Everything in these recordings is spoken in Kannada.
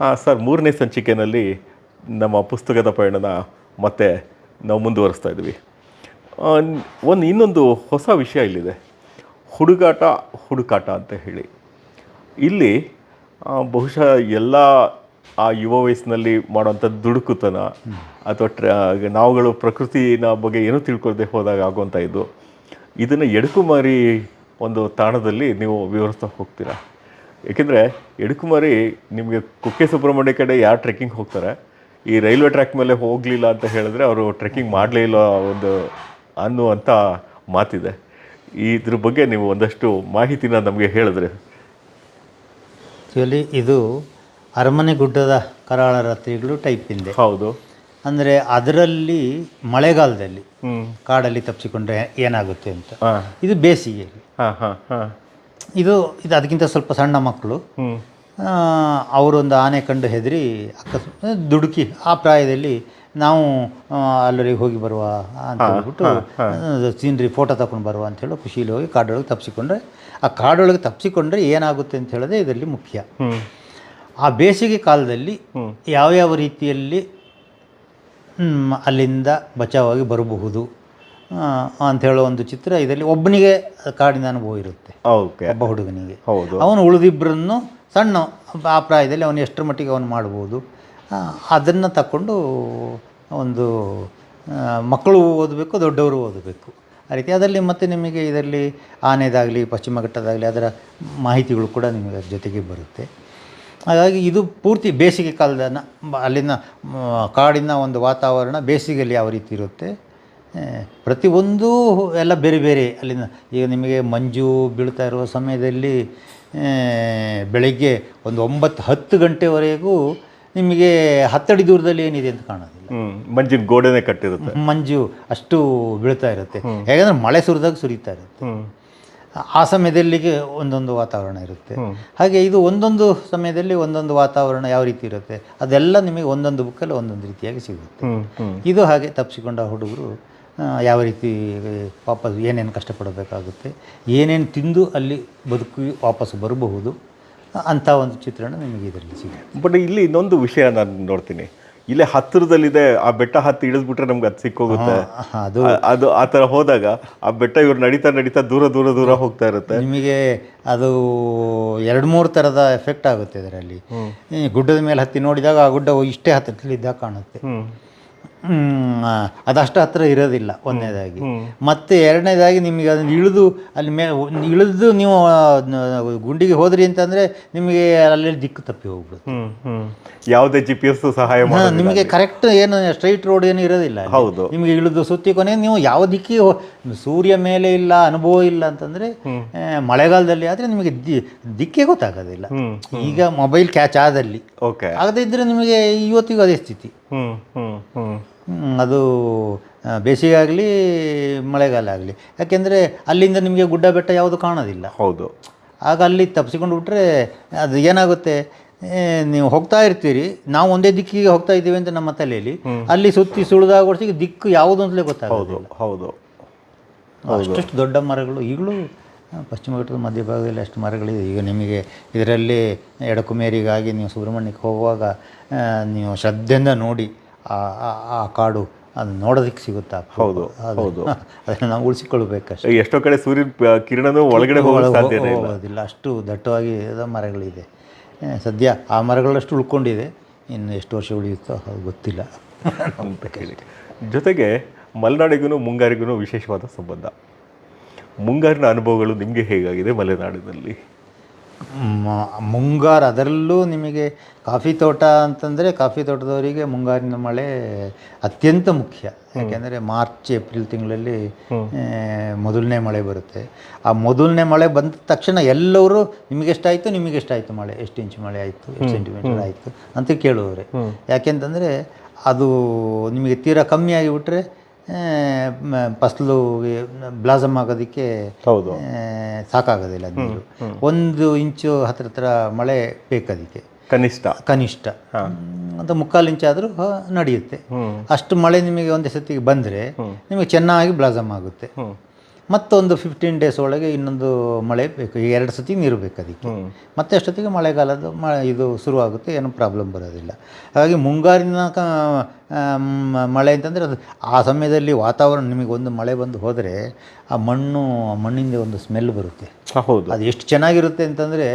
ಹಾಂ ಸರ್, ಮೂರನೇ ಸಂಚಿಕೆಯಲ್ಲಿ ನಮ್ಮ ಪುಸ್ತಕದ ಪಯಣನ ಮತ್ತೆ ನಾವು ಮುಂದುವರಿಸ್ತಾ ಇದ್ವಿ. ಇನ್ನೊಂದು ಹೊಸ ವಿಷಯ ಇಲ್ಲಿದೆ, ಹುಡುಕಾಟ ಅಂತ ಹೇಳಿ. ಇಲ್ಲಿ ಬಹುಶಃ ಎಲ್ಲ ಆ ಯುವ ವಯಸ್ಸಿನಲ್ಲಿ ಮಾಡೋಂಥ ದುಡುಕುತನ ಅಥವಾ ನಾವುಗಳು ಪ್ರಕೃತಿನ ಬಗ್ಗೆ ಏನೂ ತಿಳ್ಕೊಳ್ದೆ ಹೋದಾಗ ಆಗುವಂಥ ಇದನ್ನು ಎಡಕುಮಾರಿ ಒಂದು ತಾಣದಲ್ಲಿ ನೀವು ವಿವರಿಸ್ತಾ ಹೋಗ್ತೀರಾ. ಏಕೆಂದರೆ ಎಡಕುಮಾರಿ ನಿಮಗೆ ಕುಕ್ಕೆ ಸುಬ್ರಹ್ಮಣ್ಯ ಕಡೆ ಯಾರು ಟ್ರೆಕ್ಕಿಂಗ್ ಹೋಗ್ತಾರೆ, ಈ ರೈಲ್ವೆ ಟ್ರ್ಯಾಕ್ ಮೇಲೆ ಹೋಗಲಿಲ್ಲ ಅಂತ ಹೇಳಿದ್ರೆ ಅವರು ಟ್ರೆಕ್ಕಿಂಗ್ ಮಾಡಲೇ ಇಲ್ಲ ಅನ್ನುವಂಥ ಮಾತಿದೆ. ಇದ್ರ ಬಗ್ಗೆ ನೀವು ಒಂದಷ್ಟು ಮಾಹಿತಿನ ನಮಗೆ ಹೇಳಿದ್ರೆ. ಆ್ಯಕ್ಚುಲಿ ಇದು ಅರಮನೆ ಗುಡ್ಡದ ಕರಾಳ ರಾತ್ರಿಗಳು ಟೈಪ್ ಇದೆ. ಹೌದು. ಅಂದರೆ ಅದರಲ್ಲಿ ಮಳೆಗಾಲದಲ್ಲಿ ಕಾಡಲ್ಲಿ ತಪ್ಪಿಸಿಕೊಂಡ್ರೆ ಏನಾಗುತ್ತೆ ಅಂತ. ಇದು ಬೇಸಿಗೆಯಲ್ಲಿ. ಇದು ಅದಕ್ಕಿಂತ ಸ್ವಲ್ಪ ಸಣ್ಣ ಮಕ್ಕಳು, ಅವರೊಂದು ಆನೆ ಕಂಡು ಹೆದರಿ ದುಡುಕಿ ಆ ಪ್ರಾಯದಲ್ಲಿ ನಾವು ಅಲ್ಲರಿಗೆ ಹೋಗಿ ಬರುವ ಅಂತ ಹೇಳ್ಬಿಟ್ಟು ಸೀನ್ರಿ ಫೋಟೋ ತಗೊಂಡು ಬರುವ ಅಂಥೇಳಿ ಖುಷಿಲಿ ಹೋಗಿ ಕಾಡೊಳಗೆ ತಪ್ಪಿಸಿಕೊಂಡ್ರೆ, ಆ ಕಾಡೊಳಗೆ ತಪ್ಪಿಸಿಕೊಂಡ್ರೆ ಏನಾಗುತ್ತೆ ಅಂತ ಹೇಳಿದ್ರೆ ಇದರಲ್ಲಿ ಮುಖ್ಯ. ಆ ಬೇಸಿಗೆ ಕಾಲದಲ್ಲಿ ಯಾವ್ಯಾವ ರೀತಿಯಲ್ಲಿ ಅಲ್ಲಿಂದ ಬಚಾವಾಗಿ ಬರಬಹುದು ಅಂಥೇಳೋ ಒಂದು ಚಿತ್ರ ಇದರಲ್ಲಿ. ಒಬ್ಬನಿಗೆ ಕಾಡಿನ ಅನುಭವ ಇರುತ್ತೆ, ಒಬ್ಬ ಹುಡುಗನಿಗೆ. ಅವನು ಉಳಿದಿಬ್ಬರನ್ನು ಸಣ್ಣ ಆ ಪ್ರಾಯದಲ್ಲಿ ಅವನು ಎಷ್ಟರ ಮಟ್ಟಿಗೆ ಅವನು ಮಾಡ್ಬೋದು ಅದನ್ನು ತಕ್ಕೊಂಡು ಒಂದು ಮಕ್ಕಳು ಓದಬೇಕು, ದೊಡ್ಡವರು ಓದಬೇಕು ಆ ರೀತಿ. ಅದರಲ್ಲಿ ಮತ್ತು ನಿಮಗೆ ಇದರಲ್ಲಿ ಆನೆದಾಗಲಿ ಪಶ್ಚಿಮ ಘಟ್ಟದಾಗಲಿ ಅದರ ಮಾಹಿತಿಗಳು ಕೂಡ ನಿಮಗೆ ಜೊತೆಗೆ ಬರುತ್ತೆ. ಹಾಗಾಗಿ ಇದು ಪೂರ್ತಿ ಬೇಸಿಗೆ ಕಾಲದ ಅಲ್ಲಿನ ಕಾಡಿನ ಒಂದು ವಾತಾವರಣ ಬೇಸಿಗೆಯಲ್ಲಿ ಯಾವ ರೀತಿ ಇರುತ್ತೆ, ಪ್ರತಿಯೊಂದೂ ಎಲ್ಲ ಬೇರೆ ಬೇರೆ ಅಲ್ಲಿನ. ಈಗ ನಿಮಗೆ ಮಂಜು ಬೀಳ್ತಾ ಇರುವ ಸಮಯದಲ್ಲಿ ಬೆಳಗ್ಗೆ ಒಂದು 9-10 ಗಂಟೆವರೆಗೂ ನಿಮಗೆ 10 ಅಡಿ ದೂರದಲ್ಲಿ ಏನಿದೆ ಅಂತ ಕಾಣೋದಿಲ್ಲ. ಮಂಜಿನ ಗೋಡೆನೇ ಕಟ್ಟಿರುತ್ತೆ, ಮಂಜು ಅಷ್ಟು ಬೀಳ್ತಾ ಇರುತ್ತೆ. ಹೇಗೆಂದರೆ ಮಳೆ ಸುರಿತಾ ಇರುತ್ತೆ. ಆ ಸಮಯದಲ್ಲಿಗೆ ಒಂದೊಂದು ವಾತಾವರಣ ಇರುತ್ತೆ. ಹಾಗೆ ಇದು ಒಂದೊಂದು ಸಮಯದಲ್ಲಿ ಒಂದೊಂದು ವಾತಾವರಣ ಯಾವ ರೀತಿ ಇರುತ್ತೆ ಅದೆಲ್ಲ ನಿಮಗೆ ಒಂದೊಂದು ಬುಕ್ಕಲ್ಲಿ ಒಂದೊಂದು ರೀತಿಯಾಗಿ ಸಿಗುತ್ತೆ. ಇದು ಹಾಗೆ ತಪ್ಪಿಸಿಕೊಂಡ ಹುಡುಗರು ಯಾವ ರೀತಿ ವಾಪಸ್ ಏನೇನು ಕಷ್ಟಪಡಬೇಕಾಗುತ್ತೆ, ಏನೇನು ತಿಂದು ಅಲ್ಲಿ ಬದುಕಿ ವಾಪಸ್ ಬರಬಹುದು ಅಂಥ ಒಂದು ಚಿತ್ರಣ ನಿಮಗೆ ಇದರಲ್ಲಿ ಸಿಗುತ್ತೆ. ಬಟ್ ಇಲ್ಲಿ ಇನ್ನೊಂದು ವಿಷಯ ನಾನು ನೋಡ್ತೀನಿ, ಇಲ್ಲೇ ಹತ್ತಿರದಲ್ಲಿದೆ, ಆ ಬೆಟ್ಟ ಹತ್ತಿ ಇಳಿದ್ಬಿಟ್ರೆ ನಮ್ಗೆ ಅದು ಸಿಕ್ಕೋಗುತ್ತೆ. ಅದು ಆ ಥರ ಹೋದಾಗ ಆ ಬೆಟ್ಟ ಇವ್ರು ನಡೀತಾ ದೂರ ಹೋಗ್ತಾ ಇರುತ್ತೆ. ನಿಮಗೆ ಅದು 2-3 ಥರದ ಎಫೆಕ್ಟ್ ಆಗುತ್ತೆ ಇದರಲ್ಲಿ. ಗುಡ್ಡದ ಮೇಲೆ ಹತ್ತಿ ನೋಡಿದಾಗ ಆ ಗುಡ್ಡ ಇಷ್ಟೇ ಹತ್ತಿರದಲ್ಲಿದ್ದಾಗ ಕಾಣುತ್ತೆ, ಅದಷ್ಟು ಹತ್ತಿರ ಇರೋದಿಲ್ಲ ಒಂದನೇದಾಗಿ. ಮತ್ತು ಎರಡನೇದಾಗಿ ನಿಮಗೆ ಅದನ್ನು ಇಳಿದು ನೀವು ಗುಂಡಿಗೆ ಹೋದ್ರಿ ಅಂತಂದರೆ ನಿಮಗೆ ಅಲ್ಲಿ ದಿಕ್ಕು ತಪ್ಪಿ ಹೋಗ್ಬಿಡುತ್ತೆ. ಯಾವುದೇ GPS ಸಹಾಯ ನಿಮಗೆ ಕರೆಕ್ಟ್ ಏನು ಸ್ಟ್ರೈಟ್ ರೋಡ್ ಏನು ಇರೋದಿಲ್ಲ. ಹೌದು. ನಿಮಗೆ ಇಳಿದು ಸುತ್ತಿ ಕೊನೆ ನೀವು ಯಾವ ದಿಕ್ಕಿಗೆ ಸೂರ್ಯ ಮೇಲೆ ಇಲ್ಲ, ಅನುಭವ ಇಲ್ಲ ಅಂತಂದರೆ ಮಳೆಗಾಲದಲ್ಲಿ ಆದರೆ ನಿಮಗೆ ದಿಕ್ಕೇ ಗೊತ್ತಾಗೋದಿಲ್ಲ. ಈಗ ಮೊಬೈಲ್ ಕ್ಯಾಚ್ ಆದಲ್ಲಿ ಆಗದೇ ಇದ್ದರೆ ನಿಮಗೆ ಇವತ್ತಿಗೂ ಅದೇ ಸ್ಥಿತಿ. ಅದು ಬೇಸಿಗೆ ಆಗಲಿ ಮಳೆಗಾಲ ಆಗಲಿ, ಯಾಕೆಂದರೆ ಅಲ್ಲಿಂದ ನಿಮಗೆ ಗುಡ್ಡ ಬೆಟ್ಟ ಯಾವುದು ಕಾಣೋದಿಲ್ಲ. ಹೌದು. ಆಗ ಅಲ್ಲಿ ತಪ್ಪಿಸಿಕೊಂಡು ಬಿಟ್ರೆ ಅದು ಏನಾಗುತ್ತೆ, ನೀವು ಹೋಗ್ತಾ ಇರ್ತೀರಿ, ನಾವು ಒಂದೇ ದಿಕ್ಕಿಗೆ ಹೋಗ್ತಾ ಇದ್ದೀವಿ ಅಂತ ನಮ್ಮ ತಲೆಯಲ್ಲಿ, ಅಲ್ಲಿ ಸುತ್ತಿ ಸುಳಿದಾಗೊಡ್ಸಿಗೆ ದಿಕ್ಕು ಯಾವುದು ಅಂತಲೇ ಗೊತ್ತಾಗೋದು. ಹೌದು. ಅಷ್ಟು ದೊಡ್ಡ ಮರಗಳು ಈಗಲೂ ಪಶ್ಚಿಮ ಘಟ್ಟದ ಮಧ್ಯಭಾಗದಲ್ಲಿ ಅಷ್ಟು ಮರಗಳಿದೆ. ಈಗ ನಿಮಗೆ ಇದರಲ್ಲಿ ಎಡಕುಮೇರಿಗಾಗಿ ನೀವು ಸುಬ್ರಹ್ಮಣ್ಯಕ್ಕೆ ಹೋಗುವಾಗ ನೀವು ಶ್ರದ್ಧೆಯಿಂದ ನೋಡಿ ಆ ಕಾಡು ಅದು ನೋಡೋದಕ್ಕೆ ಸಿಗುತ್ತಾ. ಹೌದು. ಅದನ್ನು ನಾವು ಉಳಿಸಿಕೊಳ್ಬೇಕಷ್ಟೇ. ಎಷ್ಟೋ ಕಡೆ ಸೂರ್ಯನ ಕಿರಣನೂ ಒಳಗಡೆ ಹೋಗೋದಿಲ್ಲ, ಅಷ್ಟು ದಟ್ಟವಾಗಿ ಮರಗಳಿದೆ. ಸದ್ಯ ಆ ಮರಗಳಷ್ಟು ಉಳ್ಕೊಂಡಿದೆ, ಇನ್ನು ಎಷ್ಟು ವರ್ಷ ಉಳಿಯುತ್ತೋ ಅದು ಗೊತ್ತಿಲ್ಲ ಅಂತ ಹೇಳಿ. ಜೊತೆಗೆ ಮಲೆನಾಡಿಗೂ ಮುಂಗಾರಿಗೂ ವಿಶೇಷವಾದ ಸಂಬಂಧ. ಮುಂಗಾರಿನ ಅನುಭವಗಳು ನಿಮಗೆ ಹೇಗಾಗಿದೆ ಮಲೆನಾಡಿನಲ್ಲಿ? ಮುಂಗಾರು, ಅದರಲ್ಲೂ ನಿಮಗೆ ಕಾಫಿ ತೋಟ ಅಂತಂದರೆ ಕಾಫಿ ತೋಟದವರಿಗೆ ಮುಂಗಾರಿನ ಮಳೆ ಅತ್ಯಂತ ಮುಖ್ಯ. ಯಾಕೆಂದರೆ ಮಾರ್ಚ್-ಏಪ್ರಿಲ್ ತಿಂಗಳಲ್ಲಿ ಮೊದಲನೇ ಮಳೆ ಬರುತ್ತೆ. ಆ ಮೊದಲನೇ ಮಳೆ ಬಂದ ತಕ್ಷಣ ಎಲ್ಲರೂ ನಿಮಗೆಷ್ಟಾಯಿತು ಮಳೆ, ಎಷ್ಟು ಇಂಚು ಮಳೆ ಆಯಿತು, ಎಷ್ಟು ಸೆಂಟಿಮೀಟರ್ ಆಯಿತು ಅಂತ ಕೇಳುವವರೆ. ಯಾಕೆಂತಂದರೆ ಅದು ನಿಮಗೆ ತೀರಾ ಕಮ್ಮಿ ಆಗಿಬಿಟ್ರೆ ಫಸಲು ಬ್ಲಾಸಮ್ ಆಗೋದಕ್ಕೆ ಸಾಕಾಗೋದಿಲ್ಲ. ನೀರು 1 ಇಂಚು ಹತ್ರ ಮಳೆ ಬೇಕದಕ್ಕೆ ಕನಿಷ್ಠ ಅಂತ 3/4 ಇಂಚ್ ಆದರೂ ನಡೆಯುತ್ತೆ. ಅಷ್ಟು ಮಳೆ ನಿಮಗೆ ಒಂದೇ ಸತಿಗೆ ಬಂದರೆ ನಿಮಗೆ ಚೆನ್ನಾಗಿ ಬ್ಲಾಸಮ್ ಆಗುತ್ತೆ. ಮತ್ತೊಂದು 15 ಡೇಸ್ ಒಳಗೆ ಇನ್ನೊಂದು ಮಳೆ ಬೇಕು. ಈ 2 ಸತಿ ನೀರು ಬೇಕು ಅದಕ್ಕೆ. ಮತ್ತೆ ಅಷ್ಟೊತ್ತಿಗೆ ಮಳೆಗಾಲದ ಇದು ಶುರುವಾಗುತ್ತೆ, ಏನು ಪ್ರಾಬ್ಲಮ್ ಬರೋದಿಲ್ಲ. ಹಾಗಾಗಿ ಮುಂಗಾರಿನ ಮಳೆ ಅಂತಂದರೆ ಅದು ಆ ಸಮಯದಲ್ಲಿ ವಾತಾವರಣ ನಿಮಗೆ ಒಂದು ಮಳೆ ಬಂದು ಹೋದರೆ ಆ ಮಣ್ಣಿಂದ ಒಂದು ಸ್ಮೆಲ್ ಬರುತ್ತೆ. ಹೌದು, ಅದು ಎಷ್ಟು ಚೆನ್ನಾಗಿರುತ್ತೆ ಅಂತಂದರೆ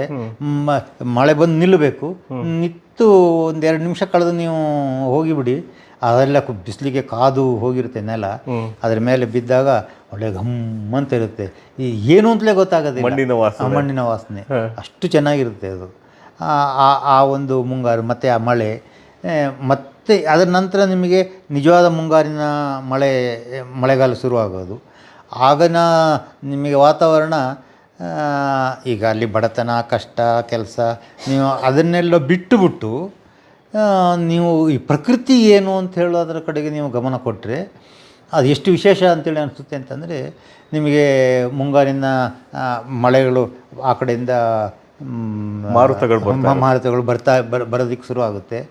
ಮಳೆ ಬಂದು ನಿಲ್ಲಬೇಕು, ನಿಂತು ಒಂದು 2 ನಿಮಿಷ ಕಳೆದು ನೀವು ಹೋಗಿಬಿಡಿ, ಅದೆಲ್ಲ ಬಿಸಿಲಿಗೆ ಕಾದು ಹೋಗಿರುತ್ತೆ ನೆಲ, ಅದ್ರ ಮೇಲೆ ಬಿದ್ದಾಗ ಒಳ್ಳೆ ಘಮ್ಮಂತ ಇರುತ್ತೆ. ಏನು ಅಂತಲೇ ಗೊತ್ತಾಗೋದಿಲ್ಲ, ಮಣ್ಣಿನ ವಾಸನೆ ಅಷ್ಟು ಚೆನ್ನಾಗಿರುತ್ತೆ ಅದು. ಆ ಒಂದು ಮುಂಗಾರು ಮತ್ತು ಆ ಮಳೆ, ಮತ್ತು ಅದರ ನಂತರ ನಿಮಗೆ ನಿಜವಾದ ಮುಂಗಾರಿನ ಮಳೆಗಾಲ ಶುರುವಾಗೋದು. ಆಗನ ನಿಮಗೆ ವಾತಾವರಣ ಈಗ ಅಲ್ಲಿ ಬಡತನ, ಕಷ್ಟ, ಕೆಲಸ, ನೀವು ಅದನ್ನೆಲ್ಲ ಬಿಟ್ಟುಬಿಟ್ಟು ನೀವು ಈ ಪ್ರಕೃತಿ ಏನು ಅಂತ ಹೇಳೋದ್ರ ಕಡೆಗೆ ನೀವು ಗಮನ ಕೊಟ್ಟರೆ ಅದು ಎಷ್ಟು ವಿಶೇಷ ಅಂತೇಳಿ ಅನಿಸುತ್ತೆ ಅಂತಂದರೆ, ನಿಮಗೆ ಮುಂಗಾರಿನ ಮಳೆಗಳು ಆ ಕಡೆಯಿಂದ ಮಾರುತಗಳು ಬರೋದಕ್ಕೆ ಶುರು ಆಗುತ್ತೆ.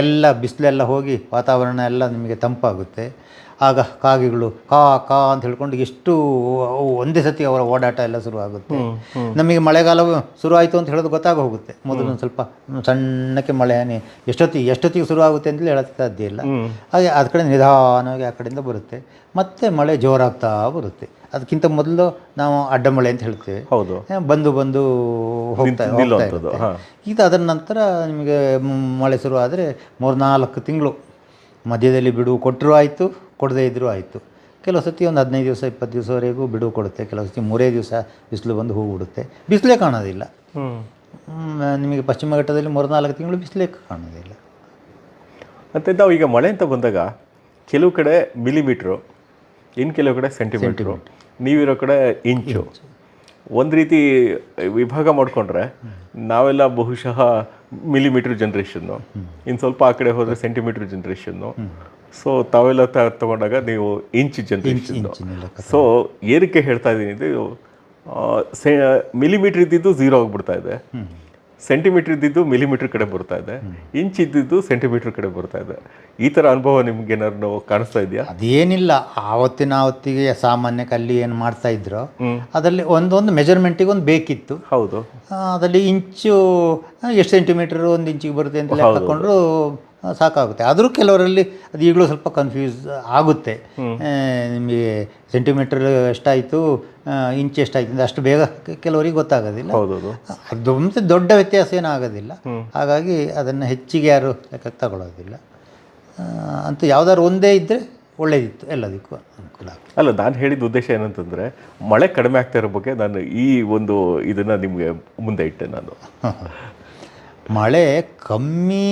ಎಲ್ಲ ಬಿಸಿಲೆಲ್ಲ ಹೋಗಿ ವಾತಾವರಣ ಎಲ್ಲ ನಿಮಗೆ ತಂಪಾಗುತ್ತೆ. ಆಗ ಕಾಗೆಗಳು ಕಾ ಅಂತ ಹೇಳ್ಕೊಂಡು ಎಷ್ಟು ಒಂದೇ ಸತಿ ಅವರ ಓಡಾಟ ಎಲ್ಲ ಶುರುವಾಗುತ್ತೆ. ನಮಗೆ ಮಳೆಗಾಲ ಶುರುವಾಯಿತು ಅಂತ ಹೇಳೋದು ಗೊತ್ತಾಗ ಹೋಗುತ್ತೆ. ಮೊದಲು ಒಂದು ಸ್ವಲ್ಪ ಸಣ್ಣಕ್ಕೆ ಮಳೆ ಹನಿ ಎಷ್ಟೊತ್ತಿಗೆ ಶುರುವಾಗುತ್ತೆ ಅಂತಲೇ ಹೇಳೋಕ್ಕೆ ಸಾಧ್ಯ ಇಲ್ಲ. ಹಾಗೆ ಅದ ಕಡೆ ನಿಧಾನವಾಗಿ ಆ ಕಡೆಯಿಂದ ಬರುತ್ತೆ, ಮತ್ತೆ ಮಳೆ ಜೋರಾಗ್ತಾ ಬರುತ್ತೆ. ಅದಕ್ಕಿಂತ ಮೊದಲು ನಾವು ಅಡ್ಡ ಮಳೆ ಅಂತ ಹೇಳ್ತೇವೆ. ಹೌದು, ಬಂದು ಹೋಗ್ತಾ ಇರುತ್ತೆ. ಇದು ಅದರ ನಂತರ ನಿಮಗೆ ಮಳೆ ಶುರು ಆದರೆ 3-4 ತಿಂಗಳು ಮಧ್ಯದಲ್ಲಿ ಬಿಡುವು ಕೊಟ್ಟರೂ ಆಯಿತು, ಕೊಡದೇ ಇದ್ದರೂ ಆಯಿತು. ಕೆಲವು ಸತಿ ಒಂದು 15 ದಿವಸ 20 ದಿವಸವರೆಗೂ ಬಿಡುವು ಕೊಡುತ್ತೆ. ಕೆಲವು ಸತಿ 3 ದಿವಸ ಬಿಸಿಲು ಬಂದು ಹೋಗ್ಬಿಡುತ್ತೆ, ಬಿಸಿಲೇ ಕಾಣೋದಿಲ್ಲ. ನಿಮಗೆ ಪಶ್ಚಿಮ ಘಟ್ಟದಲ್ಲಿ 3-4 ತಿಂಗಳು ಬಿಸಿಲೇ ಕಾಣೋದಿಲ್ಲ. ಮತ್ತು ನಾವು ಈಗ ಮಳೆ ಅಂತ ಬಂದಾಗ ಕೆಲವು ಕಡೆ ಮಿಲಿಮೀಟ್ರು, ಇನ್ನು ಕೆಲವು ಕಡೆ ಸೆಂಟಿಮೀಟ್ರು, ನೀವಿರೋ ಕಡೆ ಇಂಚು. ಒಂದು ರೀತಿ ವಿಭಾಗ ಮಾಡಿಕೊಂಡ್ರೆ ನಾವೆಲ್ಲ ಬಹುಶಃ ಮಿಲಿಮೀಟ್ರ್ ಜನ್ರೇಷನ್ನು, ಇನ್ನು ಸ್ವಲ್ಪ ಆ ಕಡೆ ಹೋದರೆ ಸೆಂಟಿಮೀಟ್ರ್ ಜನ್ರೇಷನ್ನು. ಸೊ ತಾವೆಲ್ಲ ತಗೊಂಡಾಗ ನೀವು ಇಂಚ್ ಜನ್ರೇಷನ್ನು. ಸೊ ಏನಕ್ಕೆ ಹೇಳ್ತಾ ಇದ್ದೀನಿ ಅಂದರೆ, ಮಿಲಿಮೀಟ್ರ್ ಇದ್ದಿದ್ದು 0 ಆಗಿಬಿಡ್ತಾ ಇದೆ, ಸೆಂಟಿಮೀಟ್ರ್ ಇದ್ದಿದ್ದು ಮಿಲಿಮೀಟ್ರ್ ಕಡೆ ಬರ್ತಾ ಇದೆ, ಇಂಚ್ ಇದ್ದಿದ್ದು ಸೆಂಟಿಮೀಟ್ರ್ ಕಡೆ ಬರ್ತಾ ಇದೆ. ಈ ಥರ ಅನುಭವ ನಿಮ್ಗೆ ಏನಾದ್ರು ಕಾಣಿಸ್ತಾ ಇದೆಯಾ? ಅದೇನಿಲ್ಲ, ಆವತ್ತಿಗೆ ಸಾಮಾನ್ಯಕ್ಕೆ ಅಲ್ಲಿ ಏನು ಮಾಡ್ತಾ ಇದ್ರು ಅದರಲ್ಲಿ ಒಂದೊಂದು ಮೆಜರ್ಮೆಂಟಿಗೆ ಒಂದು ಬೇಕಿತ್ತು. ಹೌದು, ಅದರಲ್ಲಿ ಇಂಚು ಎಷ್ಟು ಸೆಂಟಿಮೀಟರ್ 1 ಇಂಚಿಗೆ ಬರುತ್ತೆ ಅಂತ ಹಾಕೊಂಡ್ರು ಸಾಕಾಗುತ್ತೆ. ಆದರೂ ಕೆಲವರಲ್ಲಿ ಅದು ಈಗಲೂ ಸ್ವಲ್ಪ ಕನ್ಫ್ಯೂಸ್ ಆಗುತ್ತೆ. ನಿಮಗೆ ಸೆಂಟಿಮೀಟರ್ ಎಷ್ಟಾಯಿತು, ಇಂಚ್ ಎಷ್ಟಾಯಿತು ಅಂತ ಅಷ್ಟು ಬೇಗ ಕೆಲವರಿಗೆ ಗೊತ್ತಾಗೋದಿಲ್ಲ. ಅದು ಮತ್ತೆ ದೊಡ್ಡ ವ್ಯತ್ಯಾಸ ಏನೂ ಆಗೋದಿಲ್ಲ. ಹಾಗಾಗಿ ಅದನ್ನು ಹೆಚ್ಚಿಗೆ ಯಾರು ಲೆಕ್ಕಕ್ಕೆ ತಗೊಳ್ಳೋದಿಲ್ಲ. ಅಂತೂ ಯಾವುದಾದ್ರು ಒಂದೇ ಇದ್ದರೆ ಒಳ್ಳೇದಿತ್ತು, ಎಲ್ಲದಕ್ಕೂ ಅನುಕೂಲ ಆಗ್ತದೆ. ಅಲ್ಲ, ನಾನು ಹೇಳಿದ ಉದ್ದೇಶ ಏನಂತಂದರೆ, ಮಳೆ ಕಡಿಮೆ ಆಗ್ತಾ ಇರೋ ಬಗ್ಗೆ ನಾನು ಈ ಒಂದು ಇದನ್ನು ನಿಮಗೆ ಮುಂದೆ ಇಟ್ಟೆ. ನಾನು ಮಳೆ ಕಮ್ಮಿ